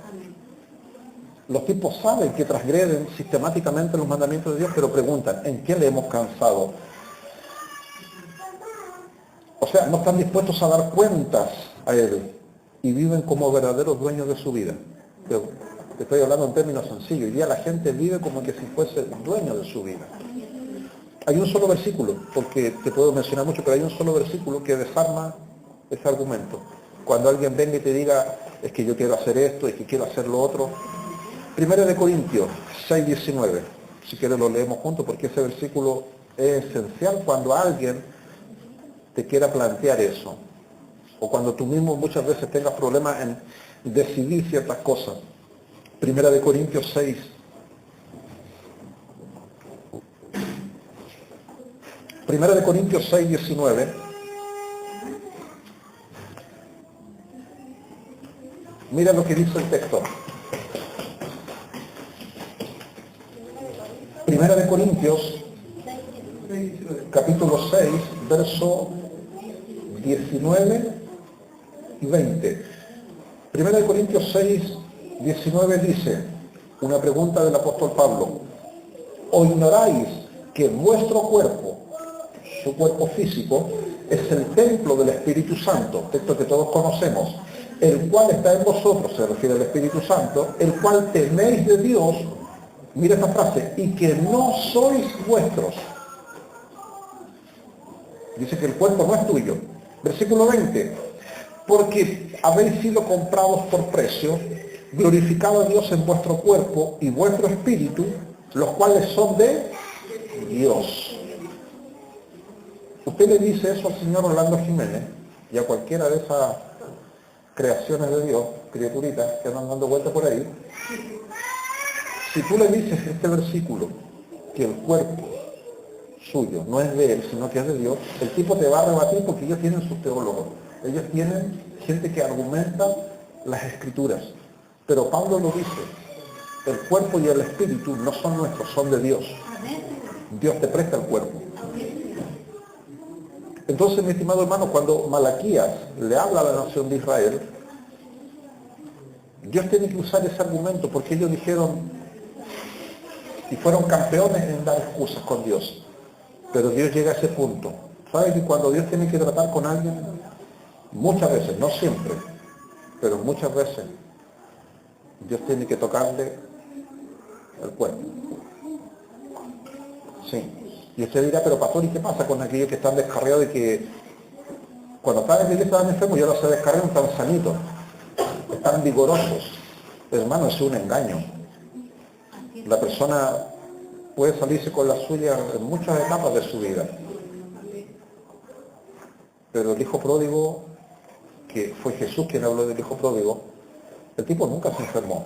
[SPEAKER 1] Los tipos saben que transgreden sistemáticamente los mandamientos de Dios, pero preguntan, ¿en qué le hemos cansado? O sea, no están dispuestos a dar cuentas a Él y viven como verdaderos dueños de su vida. Te estoy hablando en términos sencillos. Hoy día la gente vive como que si fuese dueño de su vida. Hay un solo versículo, porque te puedo mencionar mucho, pero hay un solo versículo que desarma ese argumento. Cuando alguien venga y te diga, es que yo quiero hacer esto, es que quiero hacer lo otro. 1 Corintios 6:19. Si quieres lo leemos juntos, porque ese versículo es esencial cuando alguien te quiera plantear eso. O cuando tú mismo muchas veces tengas problemas en decidir ciertas cosas. 1 Corintios 6. Primera de Corintios 6:19. Mira lo que dice el texto. Primera de Corintios, capítulo 6, verso 19 y 20. Primera de Corintios 6, 19 dice, una pregunta del apóstol Pablo, ¿o ignoráis que vuestro cuerpo, su cuerpo físico, es el templo del Espíritu Santo, texto que todos conocemos, el cual está en vosotros, se refiere al Espíritu Santo, el cual tenéis de Dios, mira esta frase, y que no sois vuestros. Dice que el cuerpo no es tuyo. Versículo 20. Porque habéis sido comprados por precio, glorificado a Dios en vuestro cuerpo y vuestro espíritu, los cuales son de Dios. Usted le dice eso al señor Orlando Jiménez y a cualquiera de esas creaciones de Dios, criaturitas que andan dando vueltas por ahí. Si tú le dices este versículo, que el cuerpo suyo no es de él, sino que es de Dios, el tipo te va a rebatir porque ellos tienen sus teólogos. Ellos tienen gente que argumenta las escrituras. Pero Pablo lo dice, el cuerpo y el espíritu no son nuestros, son de Dios. Dios te presta el cuerpo. Entonces, mi estimado hermano, cuando Malaquías le habla a la nación de Israel, Dios tiene que usar ese argumento porque ellos dijeron y fueron campeones en dar excusas con Dios. Pero Dios llega a ese punto. ¿Sabes que cuando Dios tiene que tratar con alguien, muchas veces, no siempre, pero muchas veces, Dios tiene que tocarle el cuerpo? Sí. Y usted dirá, pero pastor, ¿y qué pasa con aquellos que están descarriados y que cuando están en la iglesia están enfermos y ahora se descargan tan sanitos, están vigorosos? Hermano, es un engaño. La persona puede salirse con la suya en muchas etapas de su vida. Pero el hijo pródigo, que fue Jesús quien habló del hijo pródigo, el tipo nunca se enfermó.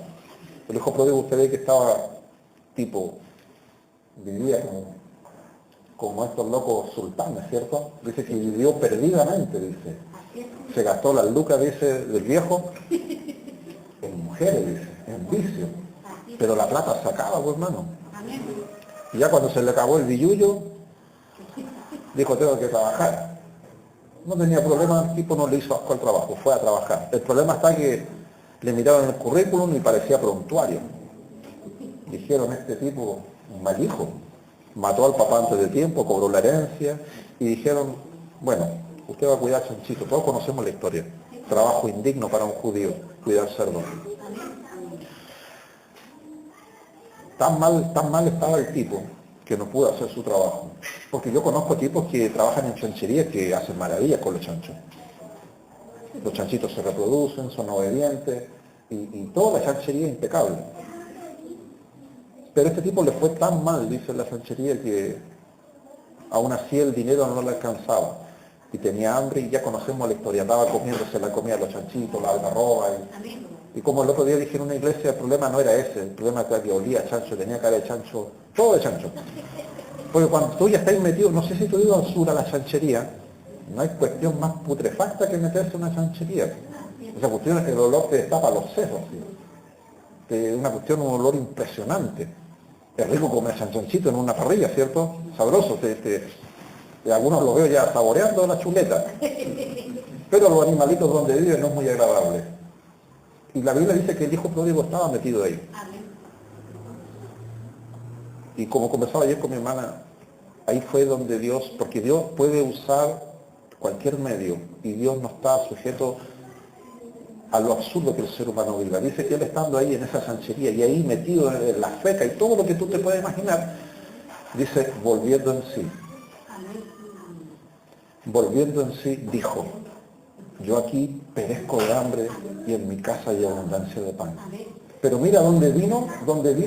[SPEAKER 1] El hijo pródigo, usted ve que estaba vivía como estos locos sultanes, ¿cierto? Dice que vivió perdidamente, dice. Se gastó las lucas, dice, del viejo en mujeres, dice, en vicio. Pero la plata se acaba, pues, hermano. Y ya cuando se le acabó el billullo, dijo, tengo que trabajar. No tenía problema, el tipo no le hizo asco al trabajo, fue a trabajar. El problema está que le miraron el currículum y parecía prontuario. Dijeron, este tipo, un mal hijo, mató al papá antes de tiempo, cobró la herencia, y dijeron, bueno, usted va a cuidar chanchito. Todos conocemos la historia. Trabajo indigno para un judío, cuidar cerdo. Tan mal estaba el tipo que no pudo hacer su trabajo. Porque yo conozco tipos que trabajan en chancherías que hacen maravillas con los chanchos. Los chanchitos se reproducen, son obedientes, y toda la chanchería es impecable. Pero a este tipo le fue tan mal, dice la chanchería, que aún así el dinero no le alcanzaba. Y tenía hambre y ya conocemos la historia, andaba comiéndose la comida de los chanchitos, la algarroba. Y como el otro día dije en una iglesia, el problema no era ese, el problema era que olía a chancho, tenía cara de chancho, todo de chancho. Porque cuando tú ya estás metido, no sé si tú ibas al sur a la chanchería, no hay cuestión más putrefacta que meterse en una chanchería. Esa cuestión es que el olor te destapa los sesos. Es una cuestión, un olor impresionante. Es rico comer chanchoncito en una parrilla, ¿cierto? Sabroso. Algunos lo veo ya saboreando la chuleta. Pero los animalitos donde viven no es muy agradable. Y la Biblia dice que el hijo pródigo estaba metido ahí. Y como conversaba ayer con mi hermana, ahí fue donde Dios, porque Dios puede usar cualquier medio, y Dios no está sujeto a lo absurdo que el ser humano viva. Dice que él estando ahí en esa chanchería y ahí metido en la feca y todo lo que tú te puedes imaginar, dice, volviendo en sí, dijo, yo aquí perezco de hambre y en mi casa hay abundancia de pan. Pero mira dónde vino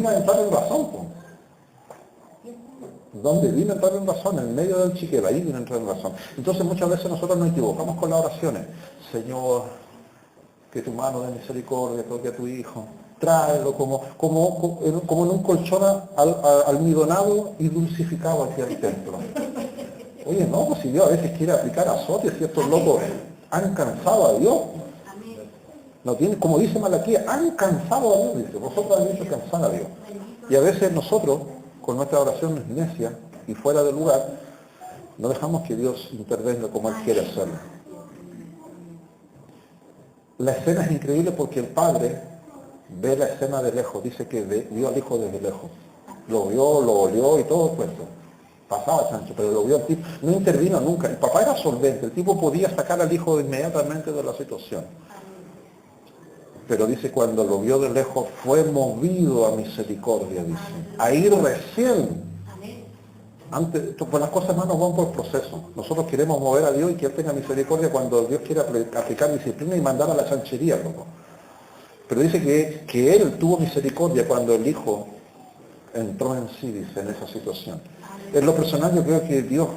[SPEAKER 1] a entrar en razón. Donde vino a entrar en razón, en medio del chiquero, ahí vino a entrar en razón. Entonces muchas veces nosotros nos equivocamos con las oraciones. Señor, que tu mano de misericordia toque a tu hijo. Tráelo como en un colchón almidonado y dulcificado hacia el templo. Oye, no, pues si Dios a veces quiere aplicar azotes, si estos locos han cansado a Dios. No tiene, como dice Malaquías, han cansado a Dios, dice, vosotros habéis hecho cansar a Dios. Y a veces nosotros, con nuestra oración necia y fuera de lugar, no dejamos que Dios intervenga como Él quiere hacerlo. La escena es increíble porque el padre ve la escena de lejos, dice que vio al hijo desde lejos. Lo vio, lo olió y todo puesto. Pasaba chancho, pero lo vio el tipo, no intervino nunca. El papá era solvente, el tipo podía sacar al hijo inmediatamente de la situación. pero dice cuando lo vio de lejos fue movido a misericordia, dice. Ahí recién. Antes, pues las cosas, hermanos, van por proceso. Nosotros queremos mover a Dios y que Él tenga misericordia cuando Dios quiere aplicar disciplina y mandar a la chanchería, loco. Pero dice que Él tuvo misericordia cuando el Hijo entró en sí, dice, en esa situación. En lo personal yo creo que Dios,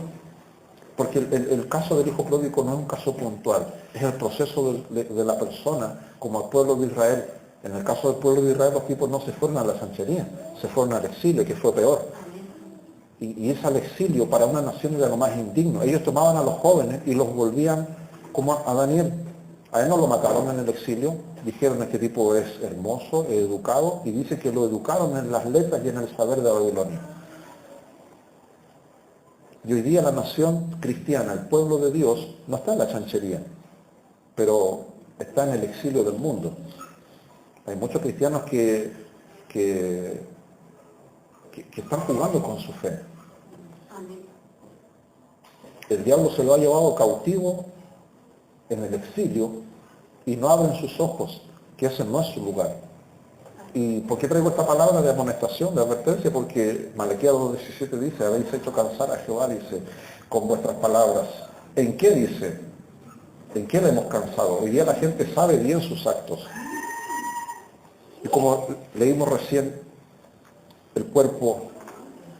[SPEAKER 1] porque el caso del Hijo pródigo no es un caso puntual, es el proceso de la persona como el pueblo de Israel. En el caso del pueblo de Israel los tipos no se fueron a la chanchería, se fueron al exilio, que fue peor. Y es al exilio para una nación de lo más indigno. Ellos tomaban a los jóvenes y los volvían como a Daniel. A él no lo mataron en el exilio, dijeron este tipo es hermoso, educado, y dice que lo educaron en las letras y en el saber de Babilonia. Y hoy día la nación cristiana, el pueblo de Dios, no está en la chanchería, pero está en el exilio del mundo. Hay muchos cristianos que están jugando con su fe. El diablo se lo ha llevado cautivo en el exilio y no abren sus ojos, que ese no es su lugar. ¿Y por qué traigo esta palabra de amonestación, de advertencia? Porque Malaquías 2:17 dice, habéis hecho cansar a Jehová, dice, con vuestras palabras. ¿En qué dice? ¿En qué le hemos cansado? Hoy día la gente sabe bien sus actos. Y como leímos recién, el cuerpo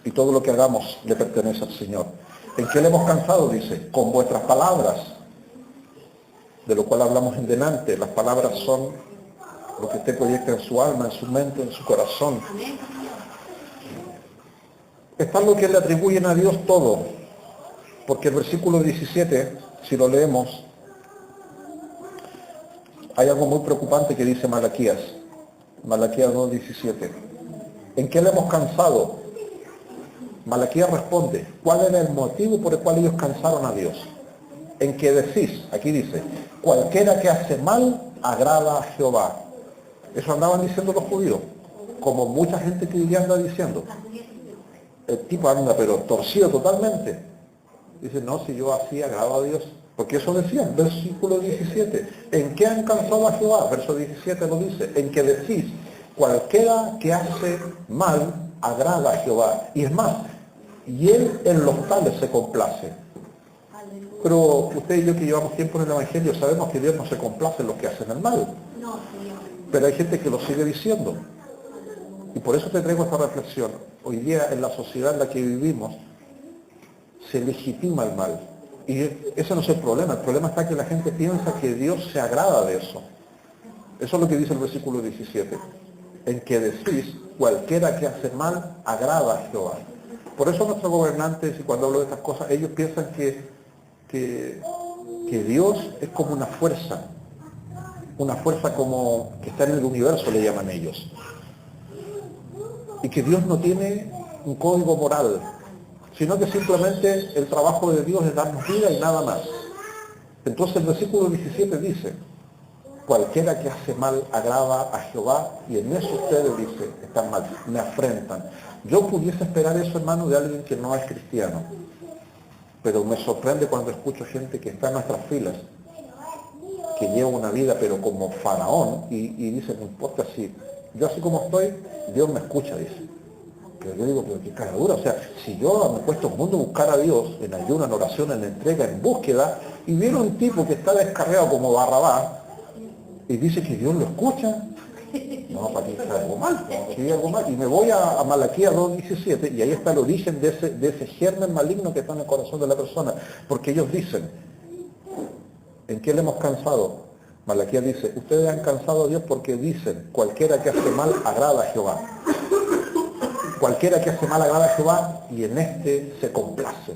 [SPEAKER 1] y todo lo que hagamos le pertenece al Señor. ¿En qué le hemos cansado? Dice, con vuestras palabras, de lo cual hablamos en delante. Las palabras son lo que usted proyecta en su alma, en su mente, en su corazón. Está lo que le atribuyen a Dios todo, porque el versículo 17, si lo leemos, hay algo muy preocupante que dice Malaquías 2:17. ¿En qué le hemos cansado? Malaquías responde, ¿cuál era el motivo por el cual ellos cansaron a Dios? En que decís, aquí dice, cualquiera que hace mal agrada a Jehová. Eso andaban diciendo los judíos, como mucha gente que hoy día anda diciendo. El tipo anda pero torcido totalmente. Dice, no, si yo así agrado a Dios. Porque eso decía, versículo 17. ¿En qué han cansado a Jehová? Verso 17 lo dice. En que decís, cualquiera que hace mal agrada a Jehová. Y es más, y Él en los tales se complace. Pero usted y yo que llevamos tiempo en el Evangelio sabemos que Dios no se complace en los que hacen el mal. Pero hay gente que lo sigue diciendo. Y por eso te traigo esta reflexión. Hoy día en la sociedad en la que vivimos se legitima el mal. Y ese no es el problema está que la gente piensa que Dios se agrada de eso. Eso es lo que dice el versículo 17. En que decís, cualquiera que hace mal agrada a Jehová. Por eso nuestros gobernantes, y cuando hablo de estas cosas, ellos piensan que Dios es como una fuerza como que está en el universo, le llaman ellos. Y que Dios no tiene un código moral, sino que simplemente el trabajo de Dios es darnos vida y nada más. Entonces el versículo 17 dice, cualquiera que hace mal agrada a Jehová, y en eso ustedes dicen, están mal, me afrentan. Yo pudiese esperar eso, hermano, de alguien que no es cristiano, pero me sorprende cuando escucho gente que está en nuestras filas, que lleva una vida pero como faraón, y dice, no importa si yo así como estoy, Dios me escucha, dice. Pero yo digo, pero qué cara dura, o sea, si yo me he puesto un mundo a buscar a Dios, en ayuno, en oración, en entrega, en búsqueda, y viene un tipo que está descarriado como Barrabás, y dice que Dios lo escucha, no, para ti está algo mal, aquí hay algo mal, y me voy a Malaquías 2:17, y ahí está el origen de ese germen maligno que está en el corazón de la persona, porque ellos dicen, ¿en qué le hemos cansado? Malaquías dice, ustedes han cansado a Dios porque dicen, cualquiera que hace mal agrada a Jehová. Cualquiera que hace mal agrada a Jehová y en este se complace.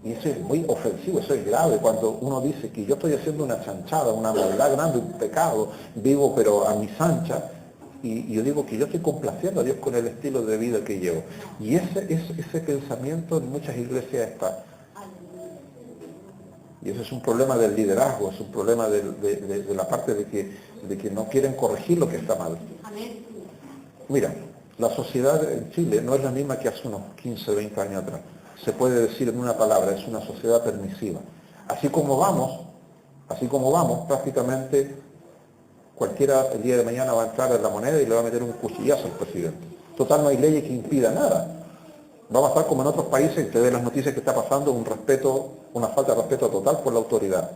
[SPEAKER 1] Y eso es muy ofensivo, eso es grave cuando uno dice que yo estoy haciendo una chanchada, una maldad grande, un pecado, vivo pero a mis anchas, y yo digo que yo estoy complaciendo a Dios con el estilo de vida que llevo. Y ese pensamiento en muchas iglesias está. Y ese es un problema del liderazgo, es un problema de la parte de que no quieren corregir lo que está mal. Mira, la sociedad en Chile no es la misma que hace unos 15, 20 años atrás. Se puede decir en una palabra, es una sociedad permisiva. Así como vamos, prácticamente cualquiera el día de mañana va a entrar en la moneda y le va a meter un cuchillazo al presidente. Total, no hay leyes que impida nada. Vamos a estar como en otros países, que ve las noticias que está pasando, una falta de respeto total por la autoridad.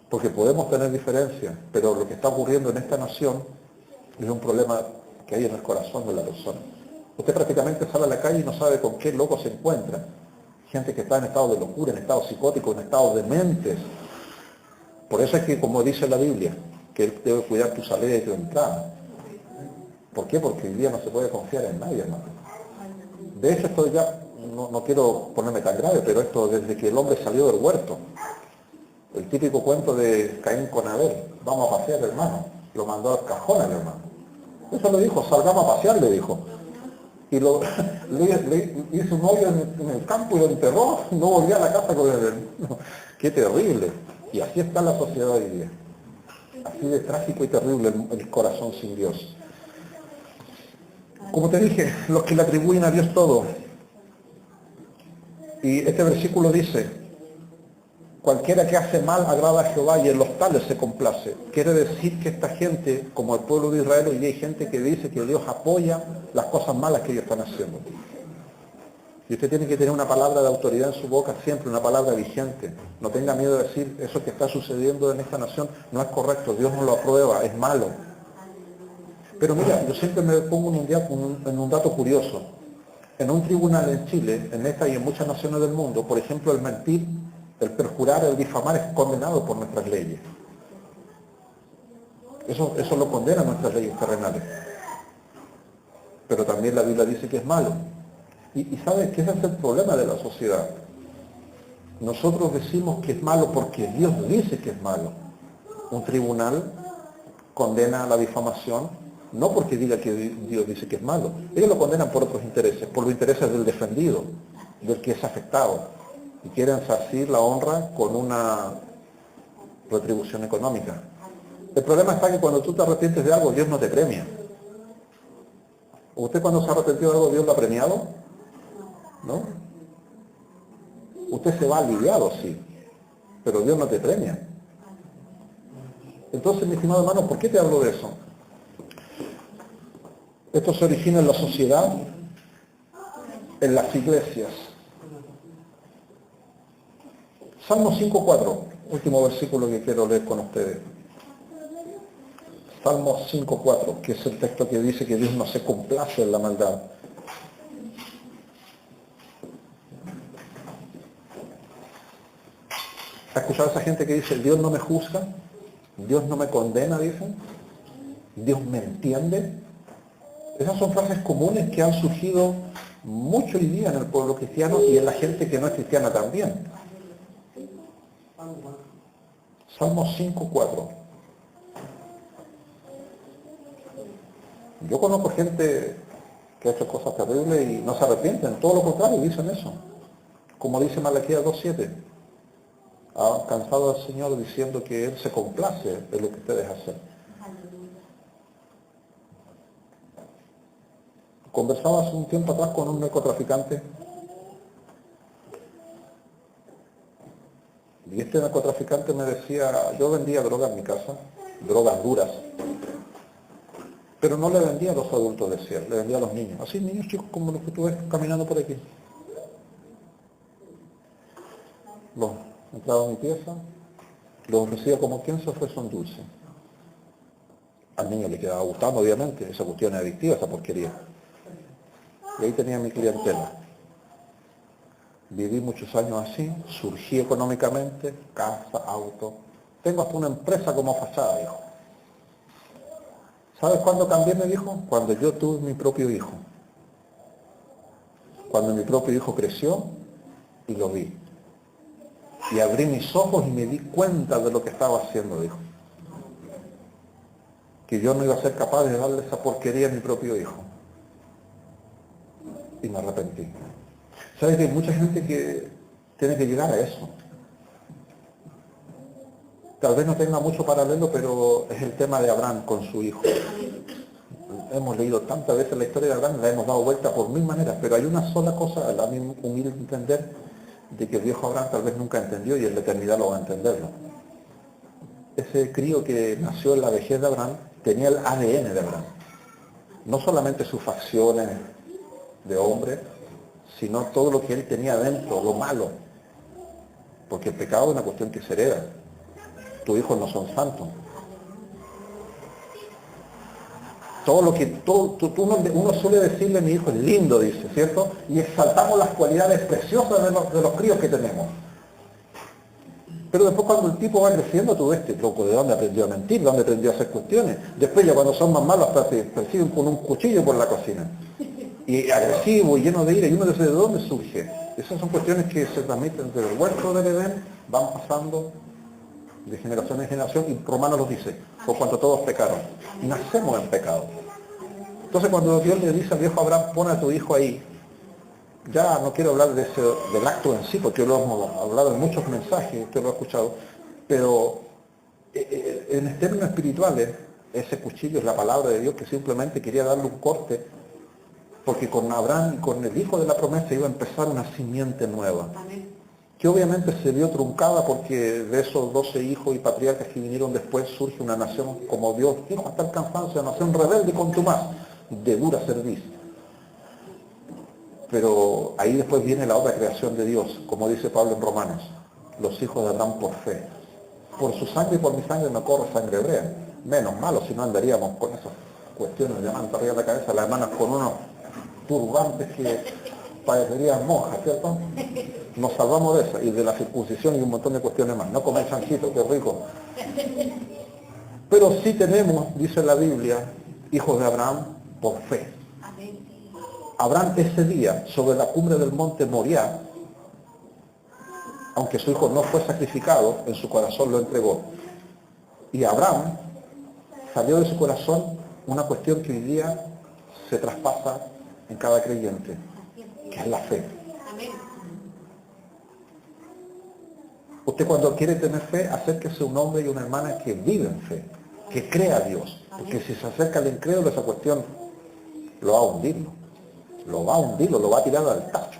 [SPEAKER 1] Porque podemos tener diferencias, pero lo que está ocurriendo en esta nación es un problema que hay en el corazón de la persona. Usted prácticamente sale a la calle y no sabe con qué loco se encuentra. Gente que está en estado de locura, en estado psicótico, en estado de mentes. Por eso es que, como dice la Biblia, que Él debe cuidar tu salida y tu entrada. ¿Por qué? Porque hoy día no se puede confiar en nadie, hermano. De hecho, esto ya, no quiero ponerme tan grave, pero esto desde que el hombre salió del huerto, el típico cuento de Caín con Abel, vamos a pasear, hermano, lo mandó al cajón al hermano. Eso le dijo, salgamos a pasear, le dijo. Y le hizo un hoyo en el campo y lo enterró, no volvía a la casa con él. Qué terrible. Y así está la sociedad hoy día. Así de trágico y terrible el corazón sin Dios. Como te dije, los que le atribuyen a Dios todo. Y este versículo dice, cualquiera que hace mal agrada a Jehová y en los tales se complace. Quiere decir que esta gente, como el pueblo de Israel, hoy día hay gente que dice que Dios apoya las cosas malas que ellos están haciendo. Y usted tiene que tener una palabra de autoridad en su boca siempre, una palabra vigente. No tenga miedo de decir, eso que está sucediendo en esta nación no es correcto, Dios no lo aprueba, es malo. Pero mira, yo siempre me pongo en un dato curioso. En un tribunal en Chile, en esta y en muchas naciones del mundo, por ejemplo, el mentir, el perjurar, el difamar es condenado por nuestras leyes. Eso lo condenan nuestras leyes terrenales. Pero también la Biblia dice que es malo. Y sabes que ese es el problema de la sociedad. Nosotros decimos que es malo porque Dios dice que es malo. Un tribunal condena la difamación no porque diga que Dios dice que es malo. Ellos lo condenan por otros intereses, por los intereses del defendido, del que es afectado. Y quieren resarcir la honra con una retribución económica. El problema está que cuando tú te arrepientes de algo, Dios no te premia. ¿Usted cuando se ha arrepentido de algo, Dios lo ha premiado? ¿No? Usted se va aliviado, sí, pero Dios no te premia. Entonces, mi estimado hermano, ¿por qué te hablo de eso? Esto se origina en la sociedad, en las iglesias. Salmo 5.4, último versículo que quiero leer con ustedes. Salmo 5.4, que es el texto que dice que Dios no se complace en la maldad. ¿Has escuchado a esa gente que dice, Dios no me juzga? Dios no me condena, dicen. Dios me entiende. Esas son frases comunes que han surgido mucho hoy día en el pueblo cristiano y en la gente que no es cristiana también. Salmo 5.4. Yo conozco gente que ha hecho cosas terribles y no se arrepienten, todo lo contrario, dicen eso. Como dice Malaquías 2.7. Ha alcanzado al Señor diciendo que Él se complace de lo que ustedes hacen. Conversaba hace un tiempo atrás con un narcotraficante y este narcotraficante me decía, yo vendía droga en mi casa, drogas duras, pero no le vendía a los adultos, decía, le vendía a los niños, así niños chicos como los que tú ves caminando por aquí. Los entraba a mi pieza, los ofrecía como quien se ofrece un dulce. Al niño le quedaba gustando, obviamente, esa cuestión es adictiva, esa porquería. Y ahí tenía mi clientela. Viví muchos años así, surgí económicamente, casa, auto. Tengo hasta una empresa como fachada, dijo. ¿Sabes cuándo cambié? Me dijo, cuando yo tuve mi propio hijo. Cuando mi propio hijo creció y lo vi. Y abrí mis ojos y me di cuenta de lo que estaba haciendo, dijo. Que yo no iba a ser capaz de darle esa porquería a mi propio hijo. Y me arrepentí. ¿Sabes que hay mucha gente que tiene que llegar a eso? Tal vez no tenga mucho paralelo, pero es el tema de Abraham con su hijo. Hemos leído tantas veces la historia de Abraham, la hemos dado vuelta por mil maneras, pero hay una sola cosa, a mi humilde entender, de que el viejo Abraham tal vez nunca entendió y en la eternidad lo va a entender, ¿no? ese crío que nació en la vejez de Abraham tenía el ADN de Abraham. No solamente sus facciones de hombre, sino todo lo que él tenía dentro, lo malo. Porque el pecado es una cuestión que se hereda. Tus hijos no son santos. Todo lo que uno suele decirle, mi hijo es lindo, dice, ¿cierto? Y exaltamos las cualidades preciosas de los críos que tenemos. Pero después cuando el tipo va creciendo, tú ves, este loco, ¿de dónde aprendió a mentir? ¿De dónde aprendió a hacer cuestiones? Después ya cuando son más malos, hasta te persiguen con un cuchillo por la cocina. Y agresivo y lleno de ira, y uno dice, ¿de dónde surge? Esas son cuestiones que se transmiten desde el huerto del Edén, van pasando de generación en generación, y Romanos los dice, por cuanto todos pecaron. Nacemos en pecado. Entonces cuando Dios le dice al viejo Abraham, pon a tu hijo ahí, ya no quiero hablar del acto en sí, porque lo hemos hablado en muchos mensajes, usted lo ha escuchado, pero en términos espirituales, ese cuchillo es la palabra de Dios que simplemente quería darle un corte, porque con Abraham y con el hijo de la promesa iba a empezar una simiente nueva, que obviamente se vio truncada porque de esos 12 hijos y patriarcas que vinieron después surge una nación, como Dios dijo hasta el cansancio, una nación rebelde y contumaz, de dura cerviz. Pero ahí después viene la otra creación de Dios, como dice Pablo en Romanos, los hijos de Abraham por fe. Por su sangre y por mi sangre no corre sangre hebrea. Menos malo, si no andaríamos con esas cuestiones de manta arriba de la cabeza, las hermanas con unos turbantes que parecerían monjas, ¿cierto? Nos salvamos de eso, y de la circuncisión y un montón de cuestiones más. No comer chanchito, qué rico. Pero sí tenemos, dice la Biblia, hijos de Abraham por fe. Abraham ese día, sobre la cumbre del monte Moriah, aunque su hijo no fue sacrificado, en su corazón lo entregó. Y Abraham salió de su corazón una cuestión que hoy día se traspasa en cada creyente, que es la fe. Usted cuando quiere tener fe, acérquese a un hombre y una hermana que vive en fe, que crea a Dios. Porque si se acerca al incrédulo, esa cuestión lo va a hundir. Lo va a hundir, lo va a tirar al tacho.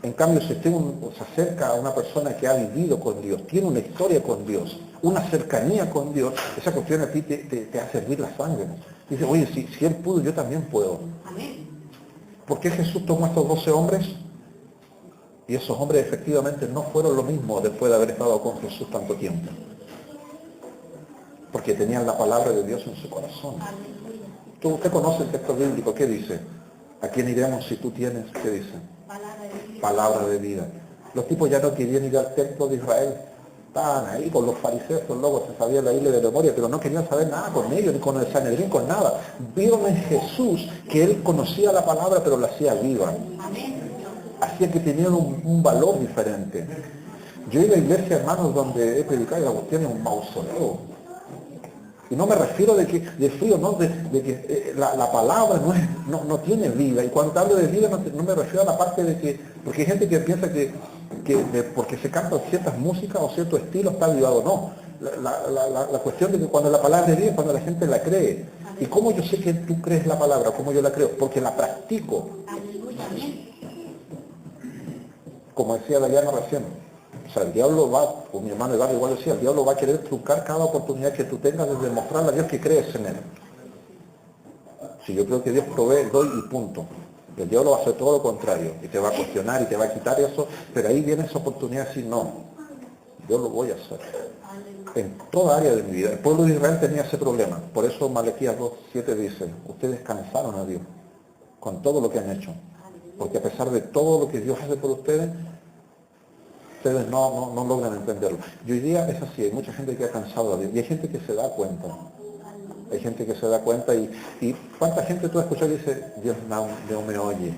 [SPEAKER 1] En cambio, si usted se acerca a una persona que ha vivido con Dios, tiene una historia con Dios, una cercanía con Dios, esa cuestión a ti te hace hervir la sangre. Dice, oye, si Él pudo, yo también puedo. ¿Por qué Jesús tomó a estos 12 hombres? Y esos hombres efectivamente no fueron lo mismo después de haber estado con Jesús tanto tiempo. Porque tenían la palabra de Dios en su corazón. Usted conoce el texto bíblico, ¿qué dice? ¿A quién iremos si tú tienes? ¿Qué dice? Palabra de vida. Los tipos ya no querían ir al templo de Israel. Estaban ahí con los fariseos, los locos, se sabían la Biblia de memoria, pero no querían saber nada con ellos, ni con el Sanedrín, con nada. Vieron en Jesús que Él conocía la palabra, pero la hacía viva. Hacía que tenían un valor diferente. Yo he ido a iglesias, hermanos, donde he predicado y la cuestión es un mausoleo. Y no me refiero de frío, no, de que la palabra no tiene vida. Y cuando hablo de vida no me refiero a la parte de que, porque hay gente que piensa que porque se cantan ciertas músicas o cierto estilo está avivado. No, la cuestión de que cuando la palabra es vida es cuando la gente la cree. ¿Y cómo yo sé que tú crees la palabra? ¿Cómo yo la creo? Porque la practico. Como decía Dayana recién. O sea, el diablo va, o mi hermano Eduardo igual decía, el diablo va a querer truncar cada oportunidad que tú tengas de demostrarle a Dios que crees en Él. Si yo creo que Dios provee, doy y punto. El diablo va a hacer todo lo contrario, y te va a cuestionar y te va a quitar eso, pero ahí viene esa oportunidad de decir, no, yo lo voy a hacer. En toda área de mi vida. El pueblo de Israel tenía ese problema. Por eso Malaquías 2:7 dice, ustedes cansaron a Dios con todo lo que han hecho. Porque a pesar de todo lo que Dios hace por ustedes no logran entenderlo. Y hoy día es así, hay mucha gente que ha cansado a Dios, y hay gente que se da cuenta. Hay gente que se da cuenta y ¿cuánta gente tú has escuchado y dice, Dios no me oye?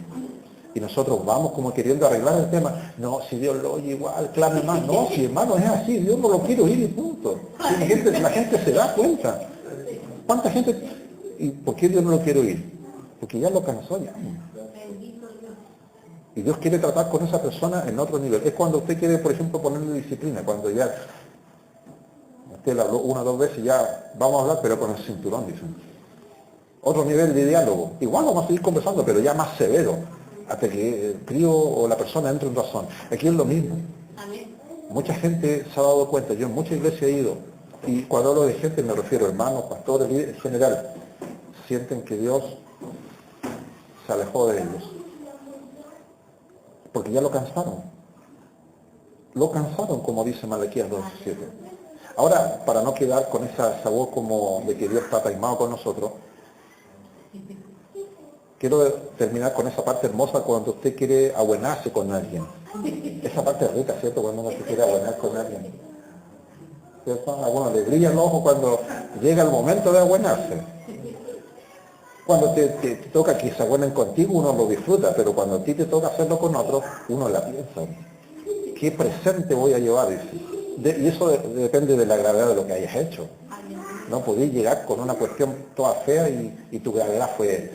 [SPEAKER 1] Y nosotros vamos como queriendo arreglar el tema. No, si Dios lo oye igual, clame más. No, si hermano es así, Dios no lo quiere oír y punto. Si la gente se da cuenta. ¿Cuánta gente? ¿Y por qué Dios no lo quiere oír? Porque ya lo cansó ya. Y Dios quiere tratar con esa persona en otro nivel. Es cuando usted quiere, por ejemplo, ponerle disciplina, cuando ya usted le habló una o dos veces, ya vamos a hablar, pero con el cinturón, dicen. Otro nivel de diálogo. Igual vamos a seguir conversando, pero ya más severo, hasta que el crío o la persona entre en razón. Aquí es lo mismo. Mucha gente se ha dado cuenta, yo en muchas iglesias he ido, Y cuando hablo de gente me refiero a hermanos, pastores, líderes, en general, sienten que Dios se alejó de ellos. Porque ya lo cansaron. Lo cansaron, como dice Malaquías 2:7. Ahora, para no quedar con esa sabor como de que Dios está taimado con nosotros, quiero terminar con esa parte hermosa cuando usted quiere abuenarse con alguien. Esa parte es rica, ¿cierto? Cuando uno se quiere abuenar con alguien. ¿Cierto? A uno le brilla el ojo cuando llega el momento de abuenarse. Cuando te toca que se abuenen contigo, uno lo disfruta, pero cuando a ti te toca hacerlo con otros, uno la piensa. ¿Qué presente voy a llevar? Dice. Y eso depende de la gravedad de lo que hayas hecho. No podés llegar con una cuestión toda fea y tu gravedad fue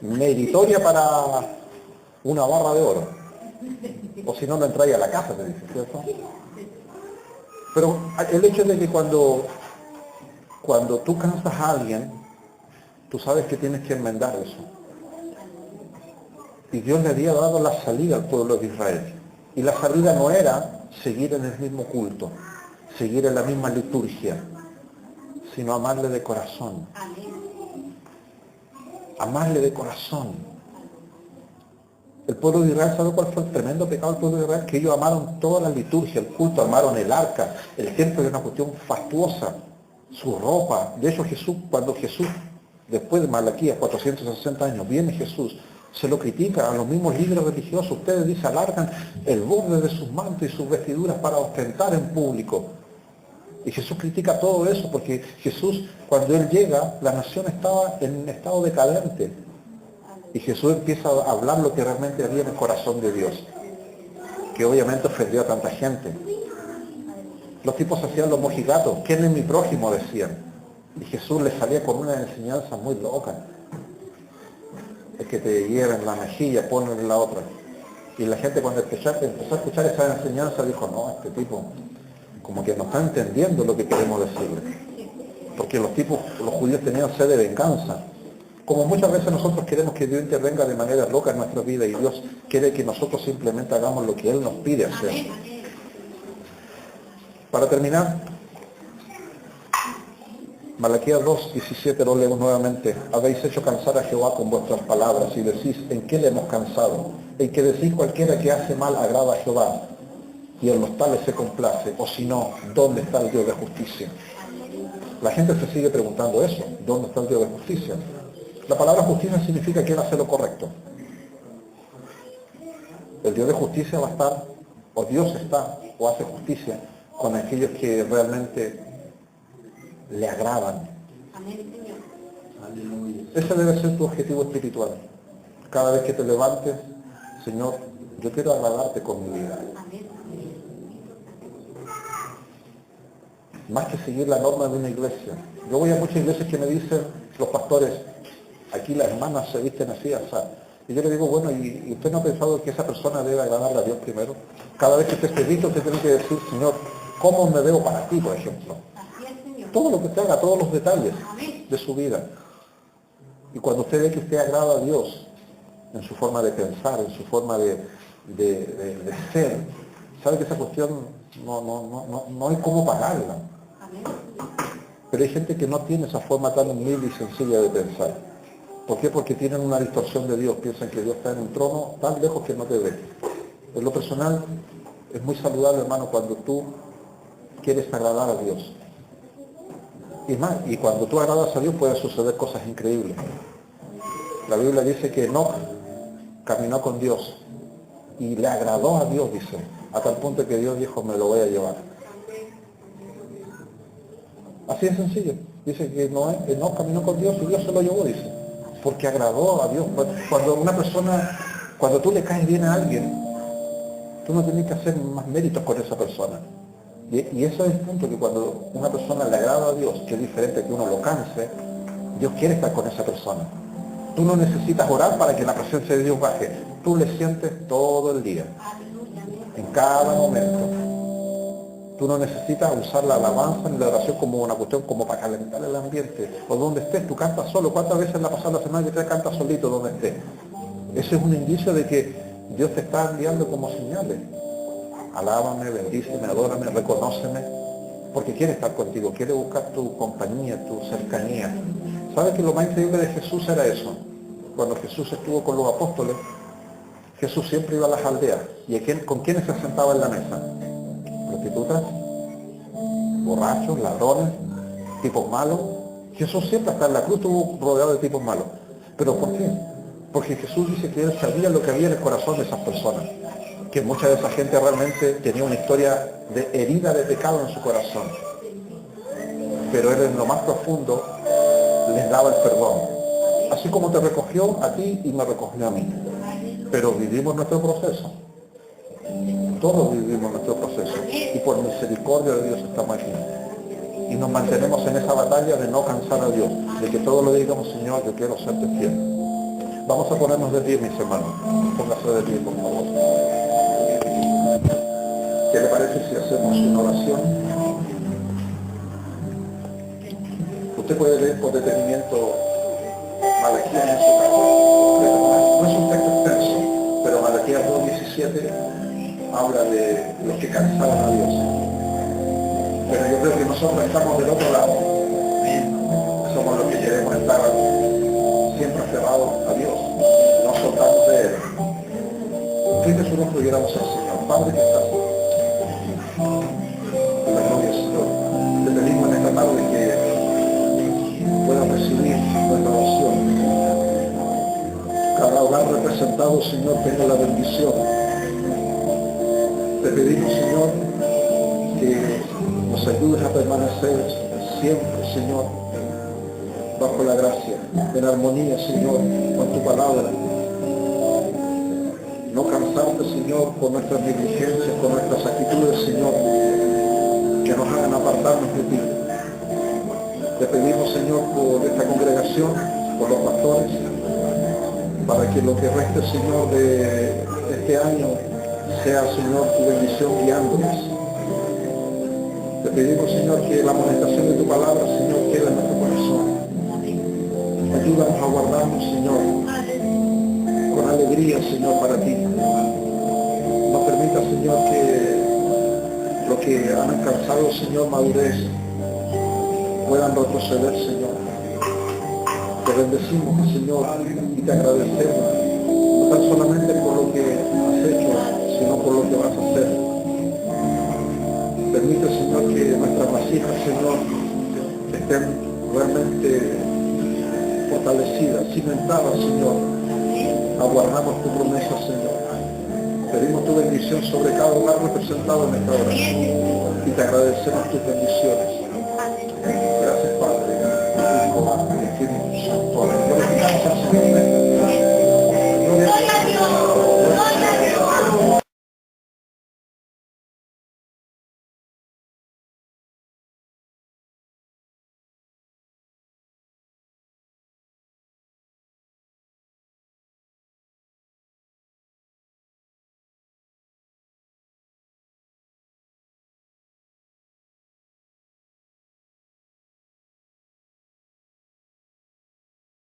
[SPEAKER 1] meritoria para una barra de oro. O si no, no entráis a la casa, te dice, ¿cierto? Pero el hecho de que cuando tú cansas a alguien, tú sabes que tienes que enmendar eso. Y Dios le había dado la salida al pueblo de Israel. Y la salida no era seguir en el mismo culto, seguir en la misma liturgia, sino amarle de corazón. Amarle de corazón. El pueblo de Israel, ¿sabe cuál fue el tremendo pecado del pueblo de Israel? Que ellos amaron toda la liturgia, el culto, amaron el arca, el templo era una cuestión fastuosa, su ropa. De hecho cuando Jesús, después de Malaquías, 460 años, viene Jesús, se lo critica a los mismos líderes religiosos. Ustedes, dice, alargan el borde de sus mantos y sus vestiduras para ostentar en público. Y Jesús critica todo eso porque Jesús, cuando Él llega, la nación estaba en un estado decadente. Y Jesús empieza a hablar lo que realmente había en el corazón de Dios, que obviamente ofendió a tanta gente. Los tipos hacían los mojigatos. ¿Quién es mi prójimo?, decían. Y Jesús les salía con una enseñanza muy loca. Es que te hieran la mejilla, ponle la otra. Y la gente cuando empezó a escuchar esa enseñanza dijo, no, este tipo como que no está entendiendo lo que queremos decirle. Porque los judíos tenían sed de venganza. Como muchas veces nosotros queremos que Dios intervenga de manera loca en nuestra vida y Dios quiere que nosotros simplemente hagamos lo que Él nos pide hacer. Para terminar, Malaquías 2:17 lo leemos nuevamente. Habéis hecho cansar a Jehová con vuestras palabras y decís, ¿en qué le hemos cansado? En que decís, cualquiera que hace mal agrada a Jehová y en los tales se complace. O si no, ¿dónde está el Dios de justicia? La gente se sigue preguntando eso. ¿Dónde está el Dios de justicia? La palabra justicia significa que Él hace lo correcto. El Dios de justicia va a estar, o Dios está, o hace justicia con aquellos que realmente le agradan. Ese debe ser tu objetivo espiritual. Cada vez que te levantes, Señor, yo quiero agradarte con mi vida. Más que seguir la norma de una iglesia. Yo voy a muchas iglesias que me dicen los pastores, aquí las hermanas se visten así, así. Y yo le digo, bueno, ¿y usted no ha pensado que esa persona debe agradarle a Dios primero? Cada vez que usted se viste, usted tiene que decir, Señor, ¿cómo me veo para ti, por ejemplo? Todo lo que usted haga, todos los detalles de su vida. Y cuando usted ve que usted agrada a Dios en su forma de pensar, en su forma de ser, sabe que esa cuestión no hay cómo pagarla. Pero hay gente que no tiene esa forma tan humilde y sencilla de pensar. ¿Por qué? Porque tienen una distorsión de Dios. Piensan que Dios está en un trono tan lejos que no te ve. En lo personal, es muy saludable, hermano, cuando tú quieres agradar a Dios. Y cuando tú agradas a Dios pueden suceder cosas increíbles. La Biblia dice que Enoc caminó con Dios y le agradó a Dios, dice, a tal punto que Dios dijo, me lo voy a llevar. Así de sencillo. Dice que Enoc caminó con Dios y Dios se lo llevó, dice, porque agradó a Dios. Cuando tú le caes bien a alguien, tú no tienes que hacer más méritos con esa persona. Y eso es el punto, que cuando una persona le agrada a Dios, que es diferente que uno lo canse, Dios quiere estar con esa persona. Tú no necesitas orar para que la presencia de Dios baje. Tú le sientes todo el día, en cada momento. Tú no necesitas usar la alabanza ni la oración como una cuestión como para calentar el ambiente. O donde estés, tú cantas solo. ¿Cuántas veces la pasada semana que te cantas solito donde estés? Ese es un indicio de que Dios te está enviando como señales. Alábame, bendíceme, adórame, reconóceme. porque quiere estar contigo, quiere buscar tu compañía, tu cercanía. ¿Sabes que lo más increíble de Jesús era eso? Cuando Jesús estuvo con los apóstoles, Jesús siempre iba a las aldeas. ¿Y con quiénes se sentaba en la mesa? Prostitutas, borrachos, ladrones, tipos malos. Jesús siempre, hasta en la cruz, estuvo rodeado de tipos malos. ¿Pero por qué? Porque Jesús dice que Él sabía lo que había en el corazón de esas personas. Que mucha de esa gente realmente tenía una historia de herida de pecado en su corazón. Pero Él en lo más profundo les daba el perdón. Así como te recogió a ti y me recogió a mí. Pero vivimos nuestro proceso. Todos vivimos nuestro proceso. Y por misericordia de Dios estamos aquí. Y nos mantenemos en esa batalla de no cansar a Dios. De que todos le digamos, Señor, yo quiero serte fiel. Vamos a ponernos de pie, mis hermanos. Póngase de pie, por favor. ¿Qué le parece si hacemos una oración? Usted puede leer por detenimiento Malaquías en su casa. No es un texto extenso, pero Malaquías 2:17 habla de los que cansaban a Dios. Pero yo creo que nosotros estamos del otro lado. Somos los que queremos estar siempre aferrados a Dios, no soltamos de Él. Incline su rostro y oramos al Señor. Padre que estás en la gloria, Señor, te pedimos en esta tarde que puedan recibir nuestra oración. Cada hogar representado, Señor, tenga la bendición. Te pedimos, Señor, que nos ayudes a permanecer siempre, Señor, bajo la gracia, en armonía, Señor, con tu palabra. No cansarte, Señor, con nuestras negligencias, con nuestras actitudes, Señor, que nos hagan apartarnos de ti. Te pedimos, Señor, por esta congregación, por los pastores, para que lo que reste, Señor, de este año sea, Señor, tu bendición guiándonos. Te pedimos, Señor, que la amonestación de tu palabra, Señor, quede en nuestro corazón. Ayúdanos a guardarnos, Señor, con alegría, Señor, para ti. No permita, Señor, que los que han alcanzado, Señor, madurez, puedan retroceder, Señor. Te bendecimos, Señor, y te agradecemos, no tan solamente por lo que has hecho, sino por lo que vas a hacer. Permite, Señor, que nuestras vasijas, Señor, estén realmente fortalecidas, cimentadas, Señor. Aguardamos tu promesa, Señor. Pedimos tu bendición sobre cada hogar representado en esta oración y te agradecemos tus bendiciones. Gracias, Padre, Hijo, Espíritu Santo. Amén.